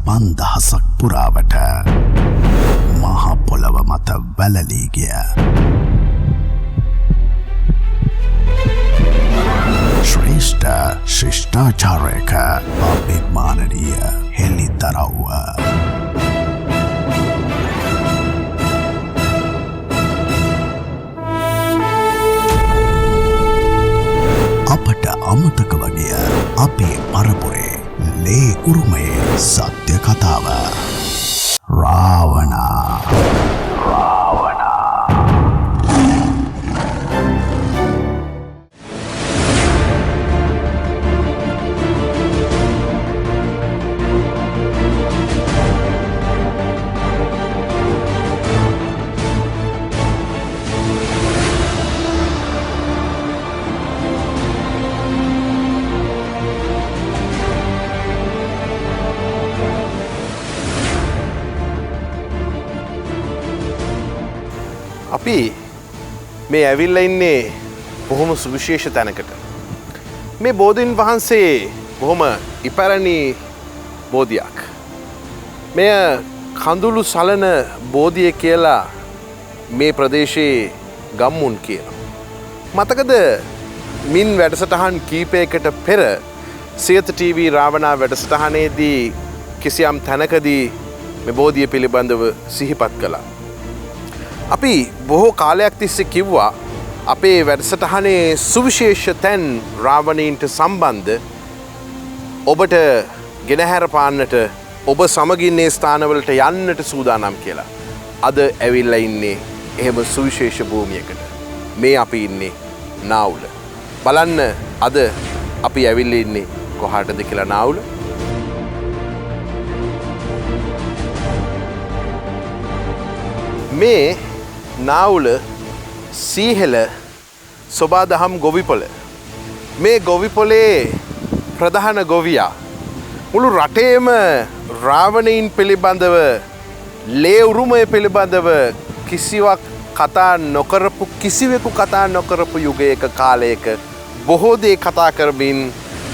5,000ක් පුරාවට මහ පොළව මත වැළලී ගිය ශ්‍රේෂ්ඨ ශිෂ්ටාචාරයක අභිමානනීය හෙළිදරව්ව අපට අමතක වගේ අපේ පරපුරේ ලේ උරුමයේ සත්‍ය කතාව රාවණා අපි මේ ඇවිල්ලා ඉන්නේ බොහොම සුවිශේෂ තැනකට. මේ බෝධීන් වහන්සේ බොහොම ඉපැරණි බෝධියක්. මෙය කඳුළු සලන බෝධිය කියලා මේ ප්‍රදේශයේ ගම්මුන් කියනවා. මතකද මින් වැඩසටහන් කීපයකට පෙර සියත TV රාවණා වැඩසටහනේදී කිසියම් තැනකදී මේ බෝධිය පිළිබඳව සිහිපත් කළා. අපි බොහෝ කාලයක් තිස්සේ කිව්වා අපේ වැඩසටහනේ සුවිශේෂ තැන් රාවණීන්ට සම්බන්ධ ඔබට ගෙනහැර පාන්නට ඔබ සමගින්නේ ස්ථානවලට යන්නට සූදානම් කියලා. අද ඇවිල්ලා ඉන්නේ එහෙම සුවිශේෂ භූමියකට. මේ අපි ඉන්නේ නාවුල. බලන්න අද අපි ඇවිල්ලා ඉන්නේ කොහාටද කියලා නාවුල. මේ නාවුල සීහෙල සොබාදහම් ගොවිපොළ. මේ ගොවිපොලේ ප්‍රධාන ගොවියා මුළු රටේම රාවණීන් පිළිබඳව ලේ උරුමය පිළිබඳව කිසිවක් කතා නොකරපු කිසිවෙකු කතා නොකරපු යුගයක කාලයක බොහෝ දේ කතා කරමින්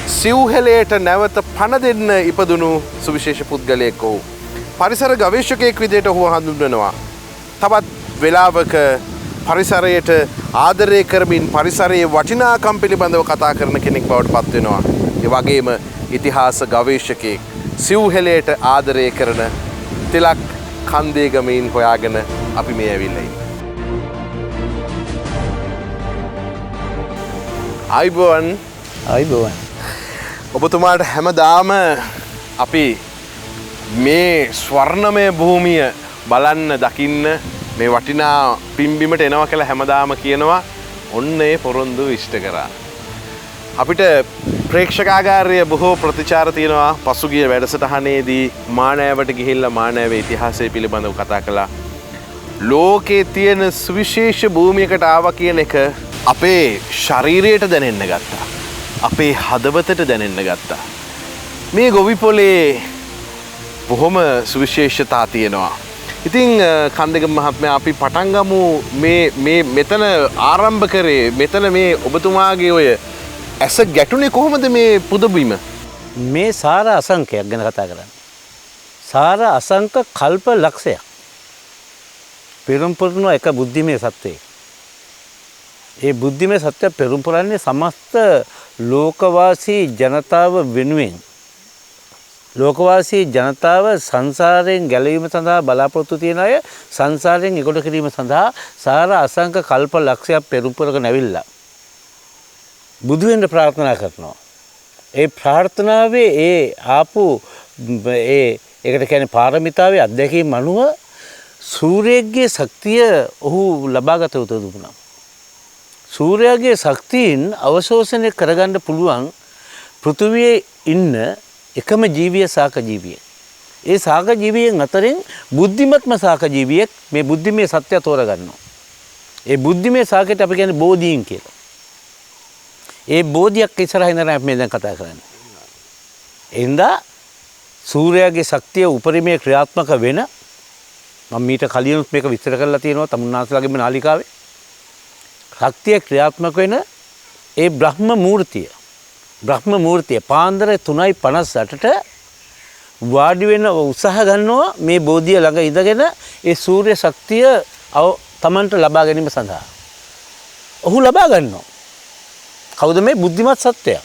සිව්හෙලයට නැවත පණ දෙන්න ඉපදුණු සුවිශේෂ පුද්ගලයෙක් ඔහු. පරිසර ගවේෂකයෙක් විදිහට ඔහු හඳුන්වනවා. තවත් වෙලාවක පරිසරයට ආදරය කරමින් පරිසරයේ වටිනාකම් පිළිබඳව කතා කරන කෙනෙක් බවට පත් වෙනවා. ඒ වගේම ඉතිහාස ගවේෂකයෙක් සිව්හෙලයට ආදරය කරන තිලක් කන්දේගමීන් හොයාගෙන අපි මේ ඇවිල්ලා ඉන්නේ. ආයිබෝවන්. ඔබතුමාට හැමදාම අපි මේ ස්වර්ණමය භූමිය බලන්න දකින්න මේ වටිනා පිම්බිමට එනවා කියලා හැමදාම කියනවා. ඔන්න ඒ පොරොන්දු ඉෂ්ට කරා. අපිට ප්‍රේක්ෂකාගාරය බොහෝ ප්‍රතිචාර තියෙනවා. පසුගිය වැඩසටහනේදී මානෑවට ගිහිල්ලා මානෑවේ ඉතිහාසය පිළිබඳව කතා කළා. ලෝකේ තියෙන සුවිශේෂ භූමියකට ආවා කියන එක අපේ ශරීරයට දැනෙන්න ගත්තා. අපේ හදවතට දැනෙන්න ගත්තා. මේ ගොවිපොලේ බොහොම සුවිශේෂතා තියෙනවා. ඉතින් කන්දගම මහත්මයා අපි පටන් ගමු මේ මෙතන ආරම්භ කරේ මෙතන මේ ඔබතුමාගේ ඔය ඇස ගැටුනේ කොහොමද මේ පුදබිම? මේ සාර අසංකයක් ගැන කතා කරන්නේ. සාර අසංක කල්ප ලක්ෂයක්. පෙරම් පුරන එක බුද්ධිමය සත්‍යය. ඒ බුද්ධිමය සත්‍ය පෙරම් පුරන්නේ සමස්ත ලෝකවාසී ජනතාව වෙනුවෙන්. ලෝකවාසී ජනතාව සංසාරයෙන් ගැලවීම සඳහා බලාපොරොත්තු තියෙන අය සංසාරයෙන් එගොඩ කිරීම සඳහා සාර අසංක කල්ප ලක්ෂයක් පෙරම් පුරගෙන ඇවිල්ලා බුදු වෙන්න ප්‍රාර්ථනා කරනවා. ඒ ප්‍රාර්ථනාවේ ඒ ආපු ඒකට කියන්නේ පාරමිතාවේ අත්දැකීම් අනුව සූර්යයේ ශක්තිය ඔහු ලබාගත යුතු දුන්නා. සූර්යාගේ ශක්තියින් අවශෝෂණය කරගන්න පුළුවන් පෘථිවියේ ඉන්න එකම ජීවිය සාක ජීවියෙක්. ඒ සාක ජීවියෙන් අතරින් බුද්ධිමත්ම සාක ජීවියෙක් මේ බුද්ධිමය සත්‍ය තෝරගන්නවා. ඒ බුද්ධිමය සාකයට අපි කියන්නේ බෝධීන් කියලා. ඒ බෝධියක් ඉස්සරහින් ඉඳන් අපි මේ දැන් කතා කරන්නේ. එඳා සූර්යාගේ ශක්තිය උපරිමයේ ක්‍රියාත්මක වෙන මම මීට කලිනුත් මේක විස්තර කරලා තියෙනවා තමුන්නාසලාගේම නාලිකාවේ. ශක්තිය ක්‍රියාත්මක වෙන ඒ බ්‍රහ්ම මූර්තිය පාන්දර 3:58ට වාඩි වෙන උත්සාහ ගන්නවා මේ බෝධිය ළඟ ඉඳගෙන ඒ සූර්ය ශක්තිය තමන්ට ලබා ගැනීම සඳහා. ඔහු ලබා ගන්නවා. කවුද මේ බුද්ධිමත් සත්වයා?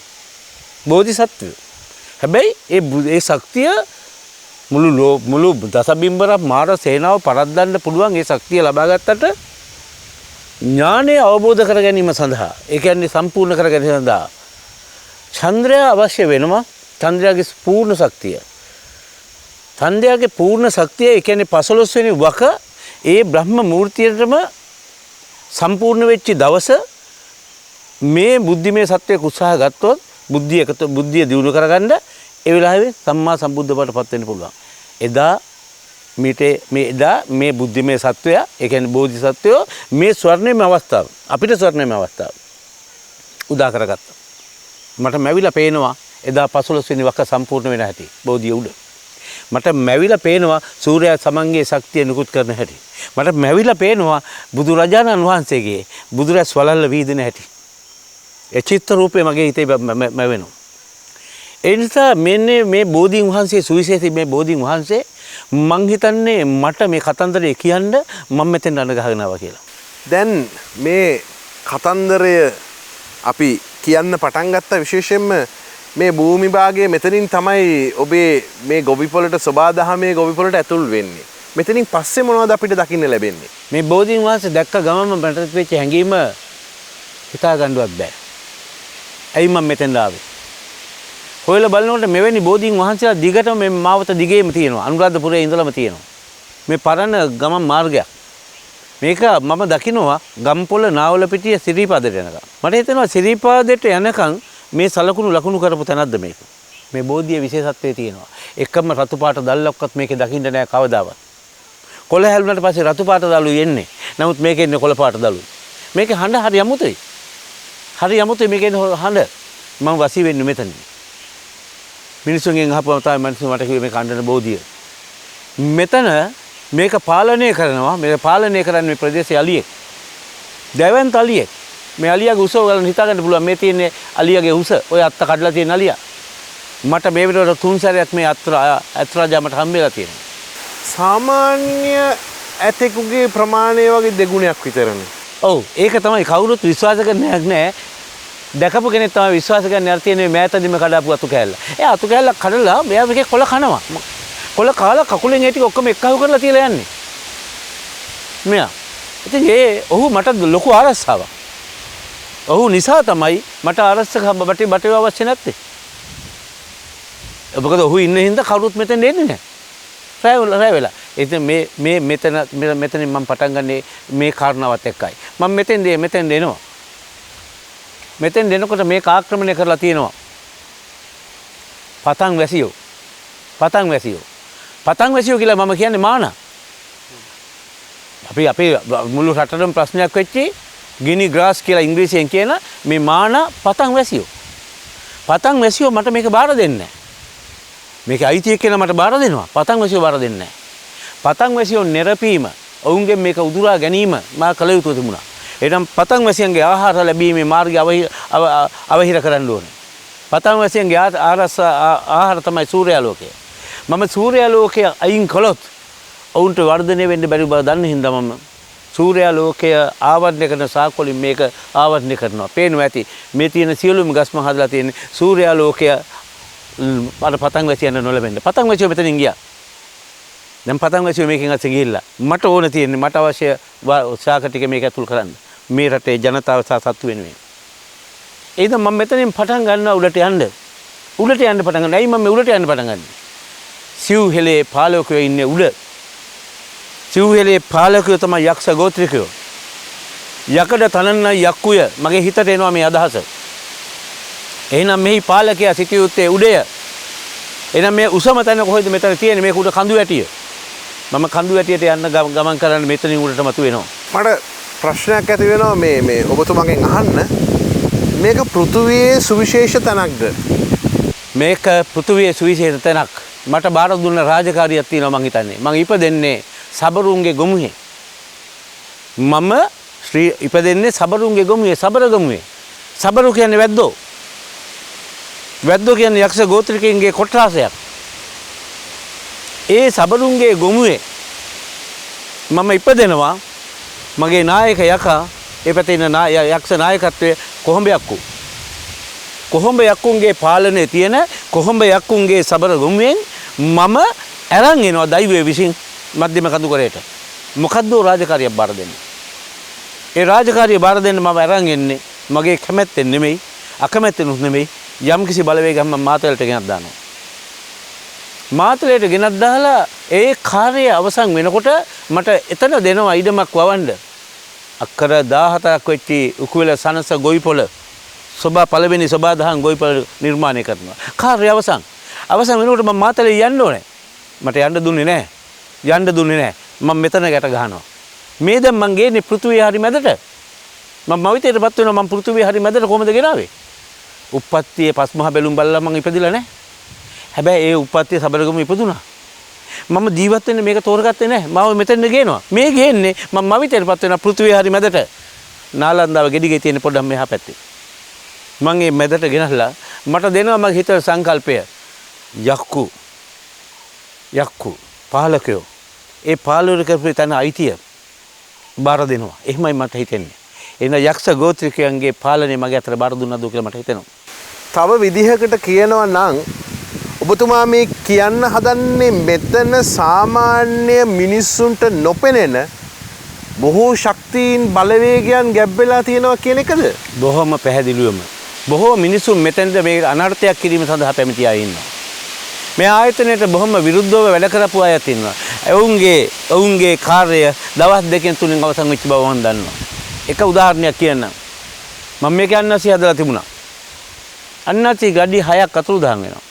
බෝධිසත්වය. හැබැයි ඒ ශක්තිය මුළු දසබිම්බර මාර සේනාව පරද්දන්න පුළුවන් ඒ ශක්තිය ලබා ගත්තට ඥානය අවබෝධ කර ගැනීම සඳහා, ඒ කියන්නේ සම්පූර්ණ කර ගැනීම සඳහා චන්ද්‍රයා අවශ්‍ය වෙනවා. චන්ද්‍රයාගේ පූර්ණ ශක්තිය. චන්ද්‍රයාගේ පූර්ණ ශක්තිය, ඒ කියන්නේ 15 වෙනි වක ඒ බ්‍රහ්ම මූර්තියටම සම්පූර්ණ වෙච්ච දවස මේ බුද්ධිමය සත්වයේ උත්සාහ ගත්තොත් බුද්ධිය දියුණු කරගන්න ඒ වෙලාවේ සම්මා සම්බුද්ධ බවට පත් වෙන්න පුළුවන්. එදා මේ බුද්ධිමය සත්වයා, ඒ කියන්නේ බෝධිසත්වයෝ මේ ස්වර්ණමය අවස්ථාව, අපිට ස්වර්ණමය අවස්ථාව උදා කරගත්තා. මට මැවිලා පේනවා එදා 15 වෙනි වක සම්පූර්ණ වෙන හැටි බෝධිය උඩ. මට මැවිලා පේනවා සූර්යයා සමන්ගේ ශක්තිය නිකුත් කරන හැටි. මට මැවිලා පේනවා බුදුරජාණන් වහන්සේගේ බුදුරැස් වලල්ල වීදින හැටි. ඒ චිත්ත රූපේ මගේ හිතේ මැවෙනවා. ඒ නිසා මේ බෝධීන් වහන්සේ සුවිශේෂී මේ බෝධීන් වහන්සේ මං හිතන්නේ මට මේ කතන්දරය කියන්න මම මෙතෙන් අඬ ගහගෙන ආවා කියලා. දැන් මේ කතන්දරය අපි කියන්න පටන් ගත්ත විශේෂයෙන්ම මේ භූමි භාගයේ මෙතනින් තමයි ඔබේ මේ ගොවිපොළට සබාදහමේ ගොවිපොළට ඇතුල් වෙන්නේ. මෙතනින් පස්සේ මොනවද අපිට දකින්න ලැබෙන්නේ? මේ බෝධීන් වහන්සේ දැක්ක ගමම මට වෙච්ච හැඟීම හිතා ගන්නවත් බෑ. ඇයි මම මෙතෙන් ආවේ? හොයලා බලනකොට මෙවැනි බෝධීන් වහන්සේලා දිගටම මේ මාවත දිගේම තියෙනවා. අනුරාධපුරයේ ඉඳලම තියෙනවා. මේ පරණ ගමන් මාර්ගයක්. මේක මම දකිනවා ගම්පොළ නාවලපිටිය සිරිපාදයට යනකම්. මට හිතෙනවා සිරිපාදයට යනකම් මේ සලකුණු ලකුණු කරපු තැනක්ද මේක. මේ බෝධියේ විශේෂත්වයේ තියෙනවා. එකම රතු පාට දැල්ලක්වත් මේකේ දකින්න නෑ කවදාවත්. කොළ හැලුණාට පස්සේ රතු පාට දළුයි එන්නේ. නමුත් මේකේ ඉන්නේ කොළ පාට දළුයි. මේකේ හඬ හරි යමුතුයි. හරි යමුතුයි මේකේ හඬ. මම වසී වෙන්නේ මෙතන. මිනිසුන්ගෙන් අහපුවම තමයි මිනිස්සු මට කිව්වේ මේ කණ්ඩන බෝධිය. මෙතන මේක පාලනය කරනවා. මේක පාලනය කරන්නේ මේ ප්‍රදේශයේ අලියෙක්. දැවැන්ත අලියෙක්. මේ අලියාගේ උස ඔයාලට හිතා ගන්න පුළුවන්. මේ තියෙන්නේ අලියාගේ උස. ඔය අත්ත කඩලා තියෙන අලියා. මට මේ විදිහට 3 සැරයක් මේ අත්‍රාජා මට හම්බෙලා තියෙනවා. සාමාන්‍ය ඇතෙකුගේ ප්‍රමාණය වගේ දෙගුණයක් විතරනේ. ඔව් ඒක තමයි කවුරුත් විශ්වාස කරන්නේ නැහැ. දැකපු කෙනෙක් තමයි විශ්වාස කරන්නේ අර තියෙන මෑතදීම කඩාපු අතු කෑල්ල. ඒ අතු කෑල්ල කඩලා මෙයා මේකේ කොළ කනවා. කොළ කාලා කකුලෙන් ඒ ටික ඔක්කොම එක්කහුව කරලා තියලා යන්නේ. මෙයා. ඉතින් ඔහු මට ලොකු ආරස්සාවක්. ඔහු නිසා තමයි මට ආරස්සක බටේ අවශ්‍ය නැත්තේ. මොකද ඔහු ඉන්න හින්දා කවුරුත් මෙතෙන් එන්නේ නැහැ. රැ වෙලා. ඉතින් මෙතනින් මම පටන් ගන්නේ මේ කාරණාවත් එක්කයි. මම මෙතෙන් දෙනවා. මෙතෙන් දෙනකොට මේක ආක්‍රමණය කරලා තියෙනවා. පතං වැසියෝ කියලා මම කියන්නේ මානා. අපි මුළු රටටම ප්‍රශ්නයක් වෙච්චි ගිනි ග්‍රාස් කියලා ඉංග්‍රීසියෙන් කියන මේ මානා පතං වැසියෝ මට මේක බාර දෙන්නේ නැහැ. මේක අයිතිය කියලා මට බාර දෙනවා. පතං වැසියෝ බාර දෙන්නේ නැහැ. පතං වැසියෝ නිරපීම ඔවුන්ගෙන් මේක උදුරා ගැනීම මා කළ යුතු තිබුණා. එනම් පතං වැසියන්ගේ ආහාර ලැබීමේ මාර්ගය අවහිර කරන්න ඕනේ. පතං වැසියන්ගේ ආහාර තමයි සූර්යාලෝකය. මම සූර්යාලෝකය අයින් කළොත් ඔවුන්ට වර්ධනය වෙන්න බැරි බව දන්න හින්දා මම සූර්යාලෝකය ආවරණය කරන සාකොලින් මේක ආවරණය කරනවා. පේනවා ඇති මේ තියෙන සියලුම ගස්ම හදලා තියෙන්නේ සූර්යාලෝකය අර පතං වැසියන් නොලැබෙන්න. පතං වැසියෝ මෙතනින් ගියා. දැන් පතං වැසියෝ මේකෙන් අත ගිහිල්ලා. මට ඕන තියෙන්නේ මට අවශ්‍ය ශාක ටික මේක ඇතුල් කරන්න. මේ රටේ ජනතාව සහ සත්තු වෙනුවෙන්. ඒද මම මෙතනින් පටන් ගන්නවා උඩට යන්න පටන් ගන්නවා. ඇයි මම උඩට යන්න පටන් ගන්නේ? සිව්හෙලේ පාලකයෝ ඉන්නේ උඩ. සිව්හෙලේ පාලකයෝ තමයි යක්ෂ ගෝත්‍රිකයෝ. යකඩ තනන්න යක්කුය මගේ හිතට එනවා මේ අදහස. එහෙනම් මෙහි පාලකයා සිටිය යුත්තේ උඩය. එහෙනම් මේ උසම තැන කොහෙද මෙතන තියෙන්නේ? මේක උඩ කඳු වැටිය. මම කඳු වැටියට යන්න ගමන් කරන්න මෙතනින් උඩට මතු වෙනවා. මට ප්‍රශ්නයක් ඇති වෙනවා මේ ඔබතුමාගෙන් අහන්න. මේක පෘථුවියේ සුවිශේෂ තැනක්ද? මේක පෘථුවියේ සුවිශේෂ තැනක්. මට බාර දුන්න රාජකාරියක් තියෙනවා මං හිතන්නේ. මං ඉපදෙන්නේ සබරුන්ගේ ගොමුවේ. මම ඉපදෙන්නේ සබරුන්ගේ ගොමුවේ, සබර ගොමුවේ. සබරු කියන්නේ වැද්දෝ. වැද්දෝ කියන්නේ යක්ෂ ගෝත්‍රිකයන්ගේ කොට්ටාසයක්. ඒ සබරුන්ගේ ගොමුවේ මම ඉපදෙනවා. මගේ නායක යකා ඒ පැත්තේ ඉන්න යක්ෂ නායකත්වයේ කොහොඹ යක්කු. කොහොඹ යක්කුන්ගේ පාලනයේ තියෙන කොහොඹ යක්කුන්ගේ සබර ගොමුවෙන් මම අරන් එනවා දෛවයේ විසින් මධ්‍යම කඳුකරයට. මොකද්ද රාජකාරියක් බාර දෙන්නේ. ඒ රාජකාරිය බාර දෙන්න මම අරන් එන්නේ මගේ කැමැත්තෙන් නෙමෙයි අකමැත්තෙනුත් නෙමෙයි යම්කිසි බලවේගයක් මම මාතලට ගෙනත් දානවා. මාතලයට ගෙනත් දාලා ඒ කාර්යය අවසන් වෙනකොට මට එතන දෙනවා ඉඩමක් වවන්න. අක්කර 17ක් වෙච්චි උකුවල සනස ගොවිපොළ සබා පළවෙනි සබා දහම් ගොවිපොළ නිර්මාණය කරනවා. කාර්යය අවසන් වෙනකොට මම මාතලේ යන්න ඕනේ. මට යන්න දුන්නේ නැහැ. මම මෙතන ගැට ගහනවා. මේ දැන් මං ගේන්නේ පෘථුවිය හරි මැදට. මම මවිතේටපත් වෙනවා මම පෘථුවිය හරි මැදට කොහොමද ගෙනාවේ? උප්පත්තියේ පස්මහ බැලුම් බලලා මං ඉපදිලා නැහැ. හැබැයි ඒ උප්පත්තියේ සබරගම ඉපදුනා. මම ජීවත් වෙන්නේ මේක තෝරගත්තේ නැහැ. මාව මෙතෙන්ද ගේනවා. මේ ගේන්නේ මම මවිතේටපත් වෙනවා පෘථුවිය හරි මැදට. නාලන්දාව ගෙඩිගේ තියෙන පොඩ්ඩක් මෙහා පැත්තේ. මං මේ මැදට ගෙනහලා මට දෙනවා මගේ හිතේ සංකල්පය. යක්කු පාලකයෝ ඒ පාලවර කරපු තන අයිතිය බාර දෙනවා. එහෙමයි මට හිතෙන්නේ. එන යක්ෂ ගෝත්‍රිකයන්ගේ පාලනය මගේ අතට බාර දුන්නාද කියලා මට හිතෙනවා. තව විදිහකට කියනවා නම් ඔබතුමා මේ කියන්න හදන්නේ මෙතන සාමාන්‍ය මිනිස්සුන්ට නොපෙනෙන බොහෝ ශක්තියින් බලවේගයන් ගැබ් වෙලා තියෙනවා කියන එකද? බොහොම පැහැදිලිවම. බොහෝ මිනිසුන් මෙතනද මේ අනර්ථයක් කිරීම සඳහා පැමිණි අය ඉන්නවා. මේ ආයතනයට බොහොම විරුද්ධව වැඩ කරපු අයත් ඉන්නවා. ඔවුන්ගේ කාර්යය දවස් දෙකෙන් තුනෙන් අවසන් වෙච්ච බව මම දන්නවා. එක උදාහරණයක් කියන්නම්. මම මේක අන්නසි හදලා තිබුණා. අන්නසි ගඩි 6ක් අතුරුදහන් වෙනවා.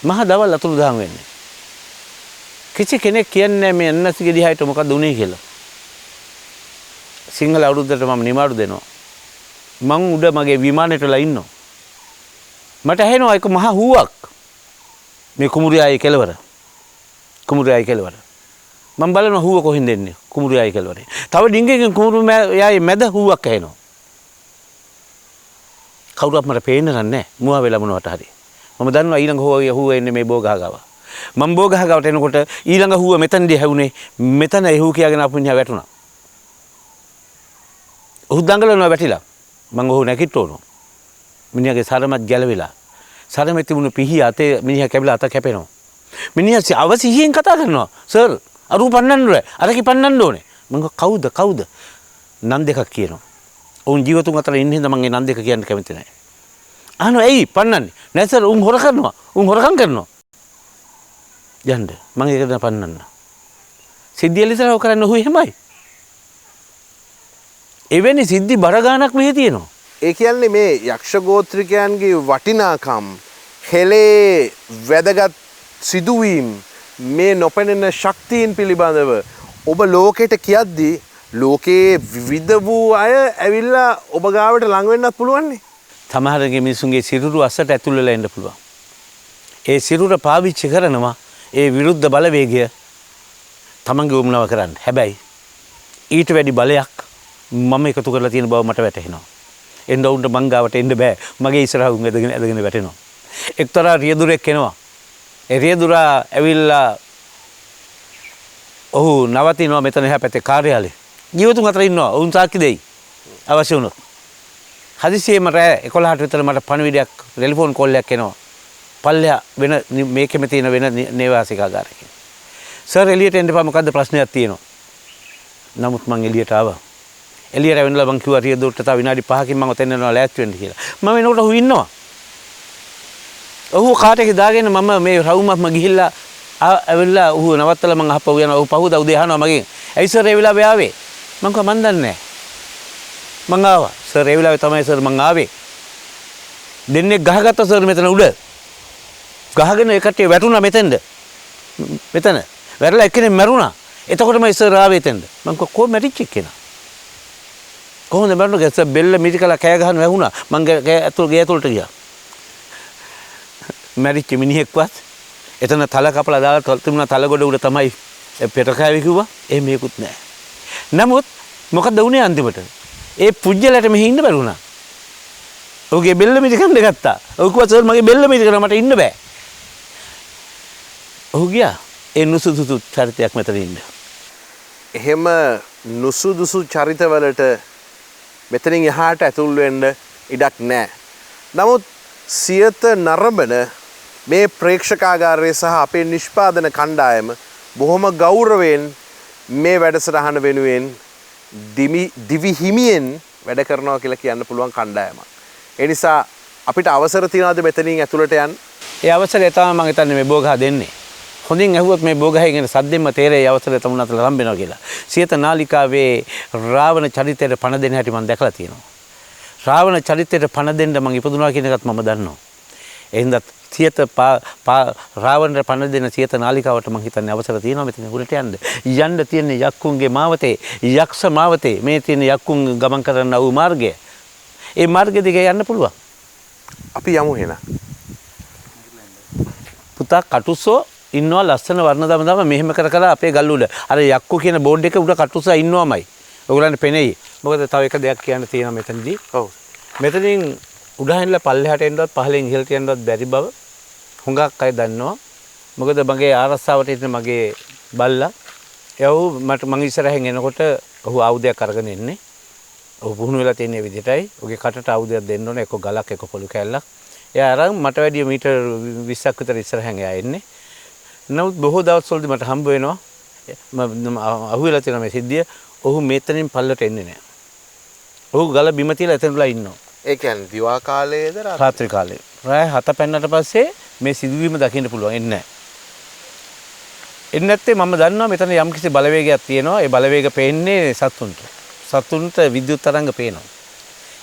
මහ දවල් අතුරුදහන් වෙන්නේ. කිසි කෙනෙක් කියන්නේ මේ අන්නසි ගෙඩි 6ට මොකද උනේ කියලා. සිංහල අවුරුද්දට මම නිමාඩු දෙනවා. මං උඩ මගේ විමානෙටලා ඉන්නවා. මට ඇහෙනවා එක මහ හුවක්. මේ කුමුරියායි කෙලවර. මම බලනවා හුව කොහෙන්ද එන්නේ? කුමුරියායි කෙලවරේ. තව ඩිංගකින් කුමුරියායි මැද හුවක් ඇහෙනවා. කවුරුත් මට පේන්නේ නැහැ. මුවා වෙලා මොනවට හරි. මම දන්නවා ඊළඟ හුව එන්නේ මේ බෝගහ ගාව. මම බෝගහ ගාවට එනකොට ඊළඟ හුව මෙතනදී හැවුනේ. මෙතන ඒ හුව කියාගෙන ආපු මිනිහා වැටුණා. ඔහු දඟලනවා වැටිලා. මම ඔහු නැගිට්ටෝනෝ. මිනිහාගේ සරමත් ගැලවිලා. සරමෙත් තිබුණු පිහිය අතේ මිනිහා කැපිලා අත කැපෙනවා. මිනිහා අවසිහියෙන් කතා කරනවා. සර් අරු පන්නන්න ඕනේ. අරකි පන්නන්න ඕනේ. මම කවුද? නම් දෙකක් කියනවා. ඔවුන් ජීවතුන් අතර ඉන්න හින්දා මම ඒ නම් දෙක කියන්න කැමති නැහැ. අහනවා ඇයි පන්නන්නේ? නෑ සර් උන් හොරකම් කරනවා. යන්න මම ඒකට පන්නන්න. සිද්ධිය ලිසරව කරන්න ඔහු එහෙමයි. එවැනි සිද්ධි බර ගානක් මෙහි තියෙනවා. ඒ කියන්නේ මේ යක්ෂ ගෝත්‍රිකයන්ගේ වටිනාකම් හෙලේ වැදගත් සිදුවීම් මේ නොපෙනෙන ශක්තියින් පිළිබඳව ඔබ ලෝකෙට කියද්දී ලෝකයේ විවිධ වූ අය ඇවිල්ලා ඔබ ගාවට ලඟ වෙන්නත් පුළුවන්නේ. සමහරගේ මිනිසුන්ගේ සිරුරු අස්සට ඇතුල් වෙලා එන්න පුළුවන්. ඒ සිරුර පාවිච්චි කරනවා ඒ විරුද්ධ බලවේගය තමන්ගේ උමනාව කරන්න. හැබැයි ඊට වැඩි බලයක් මම එකතු කරලා තියෙන බව මට වැටහෙනවා. එන්න උන්ට මං ගාවට එන්න බෑ. මගේ ඉස්සරහ උන් ඇදගෙන වැටෙනවා. එක්තරා රියදුරෙක් එනවා. ඒ රියදුරා ඇවිල්ලා ඔහු නවතිනවා මෙතන එහා පැත්තේ කාර්යාලේ. ජීවතුන් අතර ඉන්නවා. ඔවුන් සාක්ෂි දෙයි. අවශ්‍ය වුණොත්. හදිසියෙම රෑ 11ට විතර මට පණිවිඩයක් ටෙලිෆෝන් කෝල් එකක් එනවා. පල්ලෙහා වෙන මේකෙම තියෙන වෙන නේවාසිකාගාරයකින්. සර් එළියට එන්න එපා මොකද්ද ප්‍රශ්නයක් තියෙනවා. නමුත් මං එළියට ආවා. එළියට ඇවිල්ලා මං කිව්වා රියදුරට තව විනාඩි 5කින් මම ඔතෙන් එනවා ලෑස්ති වෙන්න කියලා. මම එනකොට ඔහු ඉන්නවා. ඔහු කාටක දාගෙන මම මේ රවුමක්ම ගිහිල්ලා ඇවිල්ලා ඔහු නවත්තලා මං අහපුව යනවා. ඔහු පහුවදා උදේ අහනවා මගෙන්. ඇයි සර් ඒ වෙලාවේ ආවේ? මං කිව්වා මන් දන්නේ නැහැ. මං ආවා. සර් ඒ වෙලාවේ තමයි සර් මං ආවේ. දෙන්නේ ගහගත්ත සර් මෙතන උඩ. ගහගෙන එකට වැටුණා මෙතෙන්ද. මෙතන. වැරලා එක්කෙනෙක් මැරුණා. එතකොටම සර් ආවේ එතෙන්ද. මං කිව්වා කොහොම මැරිච්ච එක්කෙනා? කොහොමද මැරුණේ? සර් බෙල්ල මිරිකලා කෑ ගහන වැහුණා. මං ගේ ඇතුළට ගියා. මැරිච්ච මිනිහෙක්වත් එතන තල කපලා දාලා තිබුණා තල ගොඩ උඩ තමයි පෙරකාවේ කිව්වා. එහෙම මේකුත් නැහැ. නමුත් මොකද වුනේ අන්තිමට? ඒ පුජ්‍යලට මෙහි ඉන්න බැරුණා. ඔහුගේ බෙල්ල මිරිකන්න ගත්තා. ඔහු කිව්වා සර් මගේ බෙල්ල මිරිකන මට ඉන්න බෑ. ඔහු ගියා ඒ නුසුදුසු චරිතයක් මෙතන ඉන්න. එහෙම නුසුදුසු චරිතවලට මෙතනින් එහාට ඇතුල් වෙන්න ඉඩක් නැහැ. නමුත් සියත නරඹන මේ ප්‍රේක්ෂකාගාරය සහ අපේ නිෂ්පාදන කණ්ඩායම බොහොම ගෞරවයෙන් මේ වැඩසටහන වෙනුවෙන් දිවි හිමියෙන් වැඩ කරනවා කියලා කියන්න පුළුවන් කණ්ඩායමක්. ඒ නිසා අපිට අවසර තියනවාද මෙතනින් ඇතුළට යන්න? ඒ අවසරය තමයි මම හිතන්නේ මේ බෝගහ දෙන්නේ. හොඳින් ඇහුවොත් මේ බෝගහේ ගැන සද්දෙන්ම තේරෙයි අවසරය තමුණත් ලම්බෙනවා කියලා. සියත නාලිකාවේ රාවණ චරිතයට පණ දෙන හැටි මම දැකලා තියෙනවා. රාවණ චරිතයට පණ දෙන්න මම ඉපදුනා කියන එකත් මම දන්නවා. එහෙනම් සියත රාවණට පණ දෙන සියත නාලිකාවට මම හිතන්නේ අවසර තියෙනවා මෙතන උඩට යන්න. යන්න තියෙන යක්කුන්ගේ මාවතේ යක්ෂ මාවතේ මේ තියෙන යක්කුන් ගමන් කරන වූ මාර්ගය. ඒ මාර්ගය දිගේ යන්න පුළුවන්. අපි යමු එහෙනම්. පුතා කටුස්සෝ ඉන්නවා ලස්සන වර්ණ දම මෙහෙම කර කර අපේ ගල් උඩ. අර යක්කු කියන බෝඩ් එක උඩ කටුස්සා ඉන්නවමයි. ඔයගොල්ලන්ට පෙනෙයි. මොකද තව එක දෙයක් කියන්න තියෙනවා මෙතනදී. ඔව්. මෙතනින් උඩහින්ලා පල්ලෙහාට එන්නවත් පහලෙන් ඉහළට යන්නවත් බැරි බව හුඟක් අය දන්නවා. මොකද මගේ ආරස්සාවට ඉන්න මගේ බල්ලා එව් මට මං ඉස්සරහින් එනකොට ඔහු ආයුධයක් අරගෙන එන්නේ. ඔහු පුහුණු වෙලා තියෙන විදිහටයි. ඔහුගේ කටට ආයුධයක් දෙන්න ඕනේ. එක ගලක් එක පොළු කැල්ලක්. එයා අරන් මට වැඩිය මීටර් 20ක් විතර ඉස්සරහින් එයා එන්නේ. නමුත් බොහෝ දවස්වලදී මට හම්බ වෙනවා මම අහුවෙලා තියෙන මේ සිද්ධිය. ඔහු මෙතනින් පල්ලට එන්නේ නැහැ. ඔහු ගල බිම තියලා එතනලා ඉන්නවා. ඒ කියන්නේ දිවා කාලයේද රාත්‍රී කාලේ. රාය 7 පෙන්නට පස්සේ මේ සිදුවීම දකින්න පුළුවන් එන්නේ නැහැ. එන්නේ නැත්තේ මම දන්නවා මෙතන යම්කිසි බලවේගයක් තියෙනවා. ඒ බලවේග පේන්නේ සතුන්ට. සතුන්ට විද්‍යුත් තරංග පේනවා.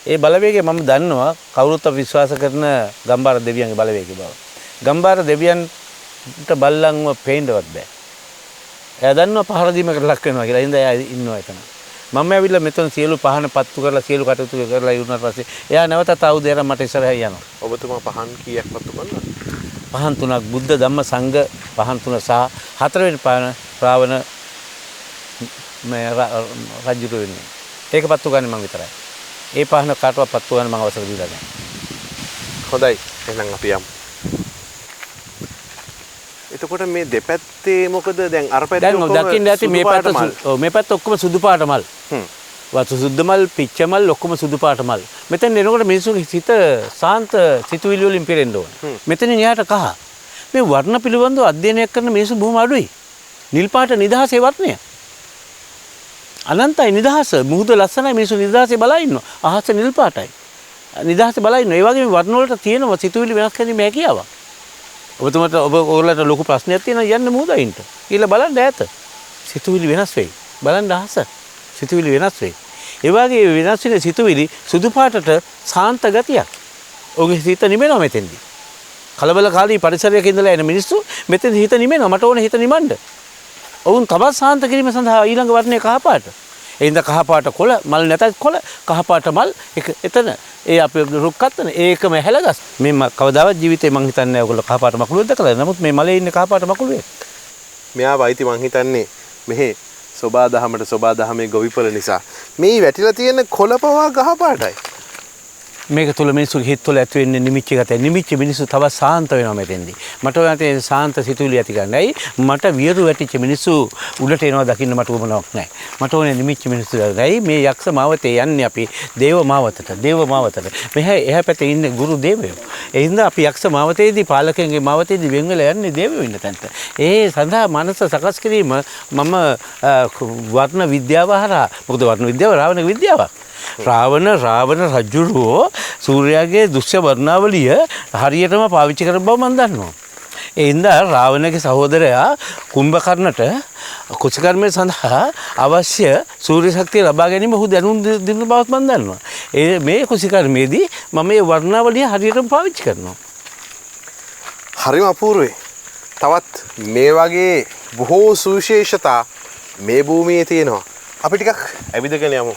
ඒ බලවේගය මම දන්නවා කවුරුත් විශ්වාස කරන ගම්බාර දෙවියන්ගේ බලවේගය බව. ගම්බාර දෙවියන්ට බල්ලන්ව පේන්නවත් බෑ. එයා දන්නවා පහර දීමකට ලක් වෙනවා කියලා. ඉතින් එයා ඉන්නවා එතන. මම ඇවිල්ලා මෙතන සියලු පහන පත්තු කරලා සියලු කටයුතු කරලා ඉවරනාට පස්සේ එයා නැවතත් ආයුධය අරන් මට ඉස්සරහ යනවා. ඔබතුමා පහන් කීයක් පත්තු කරනවද? පහන් 3ක් බුද්ධ ධම්ම සංඝ පහන් 3 සහ 4 වෙනි පහන රාවණ මේ රජුට වෙන්නේ. ඒක පත්තු ගන්න මම විතරයි. ඒ පහන කාටවත් පත්තු ගන්න මම අවසර දීලා නැහැ. හොඳයි. එහෙනම් අපි යමු. එතකොට මේ දෙපැත්තේ මොකද දැන් අර පැත්තේ දැන් දකින්න ඇති මේ පැත්ත ඔව් මේ පැත්ත ඔක්කොම සුදු පාට මල්. වතු සුද්ධ මල් පිච්ච මල් ඔක්කොම සුදු පාට මල්. මෙතෙන් එනකොට මිනිසුන්ගේ සිත සාන්ත සිතුවිලි වලින් පිරෙන්න ඕන. මෙතනින් එහාට කහ. මේ වර්ණ පිළිබඳව අධ්‍යයනය කරන මිනිස්සු බොහොම අඩුයි. නිල් පාට නිදහසේ වර්ණය. අනන්තයි නිදහස. මුහුද ලස්සනයි මිනිස්සු නිදහසේ බලා ඉන්නවා. අහස නිල් පාටයි. නිදහසේ බලා ඉන්නවා. ඒ වගේම වර්ණ වලට තියෙනවා සිතුවිලි වෙනස් කිරීමේ හැකියාවක්. ඔබතුමාට ඔයගොල්ලන්ට ලොකු ප්‍රශ්නයක් තියෙනවා යන්න මුහුදින්ට. කියලා බලන්න ඈත. සිතුවිලි වෙනස් වෙයි. බලන්න අහස. සිතුවිලි වෙනස් වෙයි. ඒ වගේ වෙනස් වෙන සිතුවිලි සුදු පාටට සාන්ත ගතියක්. ඔහුගේ හිත නිමෙනවා මෙතෙන්දී. කලබලකාරී පරිසරයක ඉඳලා එන මිනිස්සු මෙතෙන් හිත නිමෙනවා. මට ඕනේ හිත නිමන්න. ඔවුන් තවත් සාන්ත කිරීම සඳහා ඊළඟ වර්ණය කහ පාට. එයින්ද කහ පාට කොළ මල් නැතත් කොළ කහ පාට මල් එතන ඒ අපේ රුක්කත්තන ඒකම හැලගස්. මේ කවදාවත් ජීවිතේ මං හිතන්නේ නැහැ ඔයගොල්ලෝ කහ පාට මකුළුවෙක් දැකලා. නමුත් මේ මලේ ඉන්නේ කහ පාට මකුළුවෙක්. මෙයා වයිති මං හිතන්නේ මෙහි සෝබා දහමට සෝබා දහමේ ගොවිපළ නිසා මේ වැටිලා තියෙන කොළපවා ගහ පාටයි. මේක තුල මිනිස්සුගේ හිත තුළ ඇති වෙන්නේ නිමිච්ච ගතිය. නිමිච්ච මිනිස්සු තව සාන්ත වෙනවා මෙතෙන්දී. මට ඔයාලට සාන්ත සිතුවිලි ඇති කරන්නයි මට වියරු වැටිච්ච මිනිස්සු උඩට එනවා දකින්න මට උවමනාවක් නැහැ. මට ඕනේ නිමිච්ච මිනිස්සු දැයි මේ යක්ෂ මාවතේ යන්නේ අපි දේව මාවතට. දේව මාවතට. මෙහා එහා පැත්තේ ඉන්නේ ගුරු දේවයෝ. ඒ හින්දා අපි යක්ෂ මාවතේදී පාලකයන්ගේ මාවතේදී වෙන් වෙලා යන්නේ දේවයෝ ඉන්න තැනට. ඒ සඳහා මනස සකස් කිරීම මම වර්ණ විද්‍යාව හරහා මොකද වර්ණ විද්‍යාව රාවණ විද්‍යාවක්. රාවණ රජුරෝ සූර්යාගේ දුෂ්‍ය වර්ණාවලිය හරියටම පාවිච්චි කරන බව මම දන්නවා. ඒ හින්දා රාවණගේ සහෝදරයා කුම්භකර්ණට කුසකර්මය සඳහා අවශ්‍ය සූර්ය ශක්තිය ලබා ගැනීම ඔහු දැනුම් දෙන බවත් මම දන්නවා. ඒ මේ කුසකර්මයේදී මම මේ වර්ණාවලිය හරියටම පාවිච්චි කරනවා. හරිම අපූර්වයි. තවත් මේ වගේ බොහෝ සුවිශේෂතා මේ භූමියේ තියෙනවා. අපි ටිකක් ඇවිදගෙන යමු.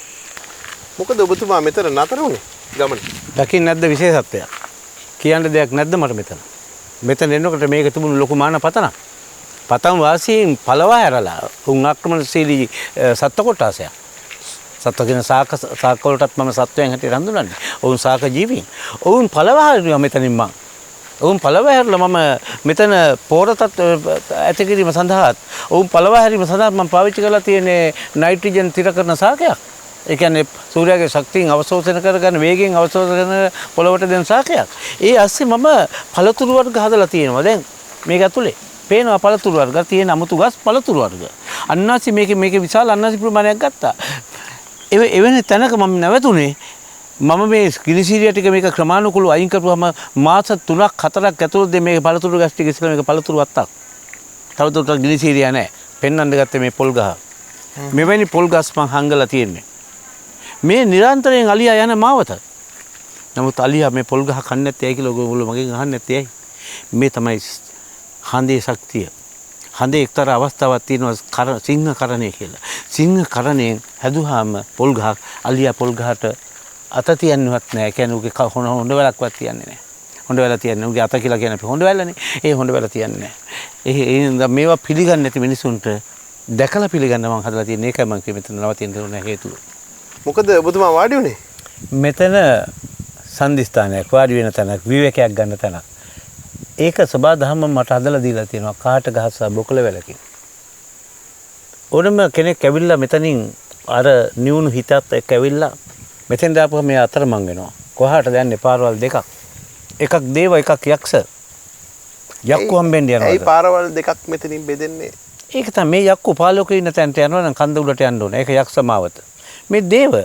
මොකද ඔබතුමා මෙතන නතර වුණේ ගමන? දකින්න නැද්ද විශේෂත්වයක්? කියන්න දෙයක් නැද්ද මට මෙතන? මෙතන එනකොට මේක තිබුණු ලොකු මාන පතනක්. පතන් වාසීන් පළවා හැරලා උන් ආක්‍රමණශීලී සත්ත්ව කොටසයක්. සත්ත්ව කියන සාක වලටත් මම සත්වයන් හැටියට හඳුනන්නේ. ඔවුන් සාක ජීවීන්. ඔවුන් පළවා හැරුවා මෙතනින් මං. ඔවුන් පළව හැරලා මම මෙතන පෝරතත් ඇති කිරීම සඳහාත් ඔවුන් පළව හැරීම සඳහා මම පාවිච්චි කරලා තියෙන්නේ නයිට්‍රජන් තිර කරන සාකයක්. ඒ කියන්නේ සූර්යාගේ ශක්තියෙන් අවශෝෂණය කරගන්න වේගයෙන් අවශෝෂණය කරන පොළවට දෙන සාකයක්. ඒ ඇස්සේ මම පළතුරු වර්ග හදලා තියෙනවා. දැන් මේක ඇතුලේ පේනවා පළතුරු වර්ග තියෙන අමුතු ගස් පළතුරු වර්ග. අන්නාසි මේකේ විශාල අන්නාසි ප්‍රමාණයක් ගත්තා. එවැනි තැනක මම නැවතුනේ. මම මේ ගිනිසීරිය ටික මේක ක්‍රමානුකූලව අයින් කරපුවාම මාස 3ක් 4ක් ඇතුළත මේක පළතුරු ගස් ටික ඉස්සෙල්ලා මේක පළතුරු වත්තක්. තවදුරටත් ගිනිසීරිය නැහැ. පෙන්වන්න ගත්තේ මේ පොල් ගහ. මෙවැනි පොල් ගස් මං හංගලා තියෙන්නේ. මේ නිරන්තරයෙන් අලියා යන මාවත. නමුත් අලියා මේ පොල් ගහ කන්නේ නැත්තේ ඇයි කියලා ඔයගොල්ලෝ මගෙන් අහන්නේ නැත්තේ ඇයි? මේ තමයි හඳේ ශක්තිය. හඳේ එක්තරා අවස්ථාවක් තියෙනවා සිංහ කරණය කියලා. සිංහ කරණයෙන් හැදුවාම පොල් ගහක් අලියා පොල් ගහට අත තියන්නවත් නැහැ. කියන්නේ උගේ හොඬ වැලක්වත් තියන්නේ නැහැ. හොඬ වැල තියන්නේ උගේ අත කියලා කියන්නේ හොඬ වැලනේ. ඒ හොඬ වැල තියන්නේ නැහැ. මේවා පිළිගන්නේ නැති මිනිසුන්ට දැකලා පිළිගන්න මම හදලා තියෙන එකයි මම මෙතන නවතින්න උන හේතුව. මොකද ඔබතුමා වාඩි වුණේ? මෙතන සන්දිස්ථානයක් වාඩි වෙන තැනක් විවේකයක් ගන්න තැනක්. ඒක සබා දහම මට හදලා දීලා තියෙනවා කාට ගහස්සා බොකල වැලකින්. ඕනම කෙනෙක් ඇවිල්ලා මෙතනින් අර නිවුණු හිතත් එක්ක ඇවිල්ලා මෙතෙන් දාපුවම මේ අතරමං වෙනවා. කොහාටද යන්නේ පාරවල් දෙකක්. එකක් දේව එකක් යක්ෂ. යක්කු හම්බෙන්න යනවා. ඒ පාරවල් දෙකක් මෙතනින් බෙදෙන්නේ. ඒක තමයි මේ යක්කු පාලෝකේ ඉන්න තැනට යනවා නම් කන්ද උඩට යන්න ඕනේ. ඒක යක්ෂ මාවත. මේ දේව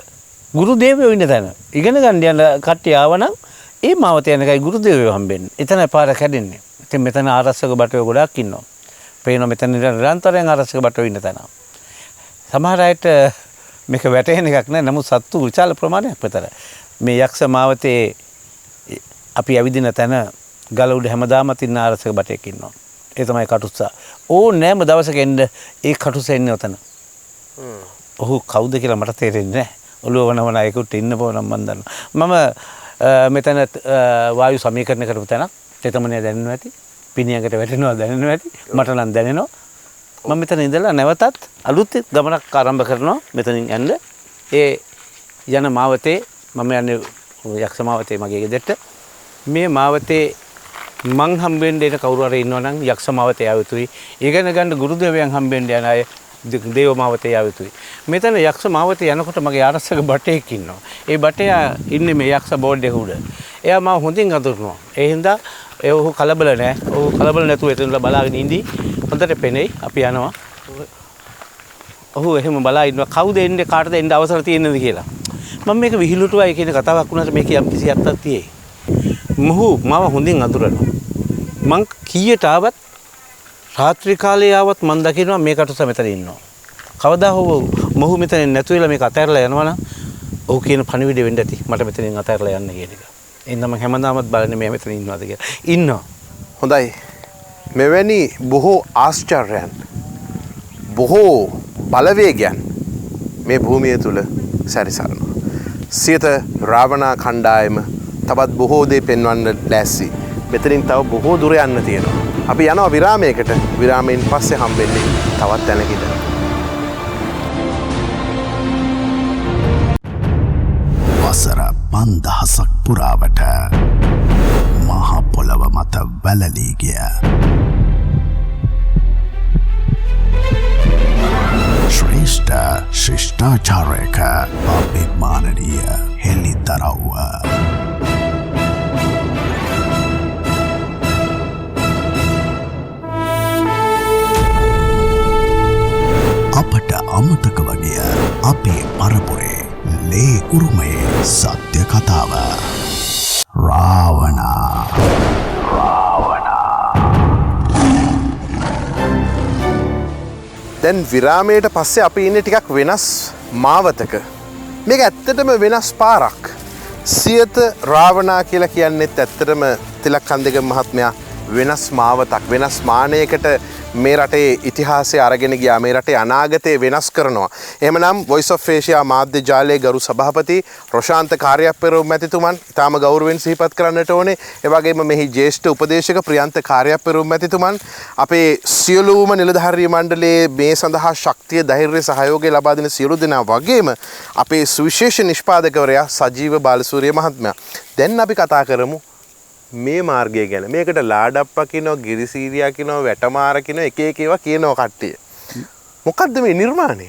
ගුරු දේවයෝ ඉන්න තැන. ඉගෙන ගන්න යන කට්ටිය ආවනම් ඒ මාවත යන එකයි ගුරු දේවයෝ හම්බෙන්නේ. එතන පාර කැඩෙන්නේ. ඉතින් මෙතන ආරස්සක බටයෝ ගොඩක් ඉන්නවා. පේනවා මෙතන නිරන්තරයෙන් ආරස්සක බටයෝ ඉන්න තැන. සමහර අයට මේක වැටෙන එකක් නෑ. නමුත් සත්තු විශාල ප්‍රමාණයක් විතර. මේ යක්ෂ මාවතේ අපි ඇවිදින තැන ගල උඩ හැමදාම තින්න ආරස්සක බටයෙක් ඉන්නවා. ඒ තමයි කටුස්සා. ඕනෑම දවසක එන්න ඒ කටුස්සා ඉන්නේ උතන. ඔහු කවුද කියලා මට තේරෙන්නේ නැහැ. ඔළුව වනවන අයෙකුට ඉන්න බව නම් මම දන්නවා. මම මෙතන වායු සමීකරණය කරපු තැනක් තෙතමනේ දැනෙනවා ඇති. පිනියකට වැටෙනවා දැනෙනවා ඇති. මට නම් දැනෙනවා. මම මෙතන ඉඳලා නැවතත් අලුත් ගමනක් ආරම්භ කරනවා මෙතනින් යන්න. ඒ යන මාවතේ මම යන්නේ යක්ෂ මාවතේ මගේ ගෙදරට. මේ මාවතේ මං හම්බෙන්න එන කවුරු හරි ඉන්නවා නම් යක්ෂ මාවතේ ආව යුතුයි. ඉගෙන ගන්න ගුරුදේවයන් හම්බෙන්න යන අය දේව මාවතේ ආව යුතුයි. මෙතන යක්ෂ මාවතේ යනකොට මගේ ආරස්සක බටෙක් ඉන්නවා. ඒ බටයා ඉන්නේ මේ යක්ෂ බෝඩ් එක උඩ. එයා මාව හොඳින් අඳුරනවා. ඒ හින්දා ඔහු කලබල නැහැ. ඔහු කලබල නැතුව එතනලා බලාගෙන ඉඳී. හොඳට පෙනෙයි අපි යනවා. ඔහු එහෙම බලා ඉන්නවා කවුද එන්නේ කාටද එන්න අවසර තියෙනවද කියලා. මම මේක විහිළුටුවයි කියන කතාවක් වුණාට මේක යම් කිසි අර්ථයක් තියෙයි. මොහු මාව හොඳින් අඳුරනවා. මං කීයට ආවත් රාත්‍රී කාලේ ආවත් මං දකිනවා මේ කටුස මෙතන ඉන්නවා. කවදා හෝ මොහු මෙතන නැතු වෙලා මේක අතහැරලා යනවා නම් ඔහු කියන පණිවිඩය වෙන්න ඇති. මට මෙතනින් අතහැරලා යන්න කියන එක. එහෙනම් මම හැමදාමත් බලන්නේ මෙයා මෙතන ඉන්නවද කියලා. ඉන්නවා. හොඳයි. මෙවැනි බොහෝ ආශ්චර්යයන් බොහෝ බලවේගයන් මේ භූමිය තුල සැරිසරනවා. සියත රාවණා කණ්ඩායම තවත් බොහෝ දේ පෙන්වන්න ලෑස්ති. මෙතනින් තව බොහෝ දුර යන්න තියෙනවා. අපි යනවා විරාමයකට. විරාමයෙන් පස්සේ හම්බෙන්නේ තවත් තැනකින්. වසර 5000ක් පුරාවට මහ පොළව මත වැළලී ගිය ශ්‍රේෂ්ඨ ශිෂ්ටාචාරයක අභිමානනීය හෙළිදරව්ව අපට අමතක වගේ අපේ පරපුරේ ලේ උරුමයේ සත්‍ය කතාව රාවණා දැන් විරාමයට පස්සේ අපි ඉන්නේ ටිකක් වෙනස් මාවතක. මේක ඇත්තටම වෙනස් පාරක්. සියත රාවණා කියලා කියන්නේත් ඇත්තටම තිලක් කන්දේගම මහත්මයා වෙනස් මාවතක්. වෙනස් මානයකට මේ රටේ ඉතිහාසය අරගෙන ගියා. මේ රටේ අනාගතය වෙනස් කරනවා. එහෙමනම් Voice of Asia මාධ්‍ය ජාලයේ ගරු සභාපති රොෂාන්ත කාර්යප්පෙරොම් මැතිතුමන් ඉතාම ගෞරවයෙන් සිහිපත් කරන්නට ඕනේ. ඒ වගේම මෙහි ජ්‍යෙෂ්ඨ උපදේශක ප්‍රියන්ත කාර්යප්පෙරොම් මැතිතුමන් අපේ සියලුම නිලධාරී මණ්ඩලයේ මේ සඳහා ශක්තිය ධෛර්යය සහයෝගය ලබා දෙන සියලු දෙනා වගේම අපේ සුවිශේෂ නිෂ්පාදකවරයා සජීව බාලසූරිය මහත්මයා. දැන් අපි කතා කරමු මේ මාර්ගය ගැන. මේකට ලාඩප්පා කියනවා, ගිරිසීරියා කියනවා, වැටමාර කියනවා, එක එක ඒවා කියනවා කට්ටිය. මොකද්ද මේ නිර්මාණය?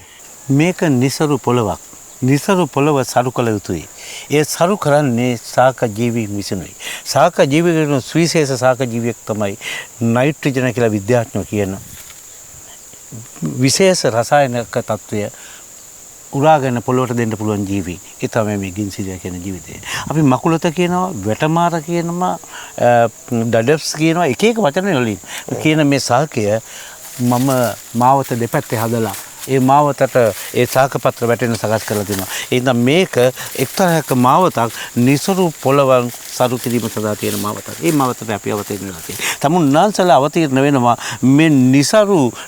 මේක නිසරු පොළවක්. නිසරු පොළව සරු කළ යුතුයි. ඒ සරු කරන්නේ සාක ජීවීන් විසිනුයි. සාක ජීවීන් සුවිශේෂ සාක ජීවියෙක් තමයි නයිට්‍රජන කියලා විද්‍යාඥයෝ කියන විශේෂ රසායනික තත්වය උරාගෙන පොළොවට දෙන්න පුළුවන් ජීවි. ඒ තමයි මේ ගින්සිරියා කියන ජීවිතය. අපි මකුලත කියනවා, වැටමාර කියනවා, ඩඩෆ්ස් කියනවා, එක එක වචන වලින් කියන මේ සාකය මම මාවත දෙපැත්තේ හදලා ඒ මාවතට ඒ සාකපත්‍ර වැටෙන සකස් කරලා තිනවා. ඒ හින්දා මේක එක්තරාක මාවතක් නිසරු පොළවන් සරු කිරීම සඳහා තියෙන මාවතක්. ඒ මාවතට අපි අවතීර්ණ වෙලා තියෙනවා. තමුන්නාන්සලා අවතීර්ණ වෙනවා මේ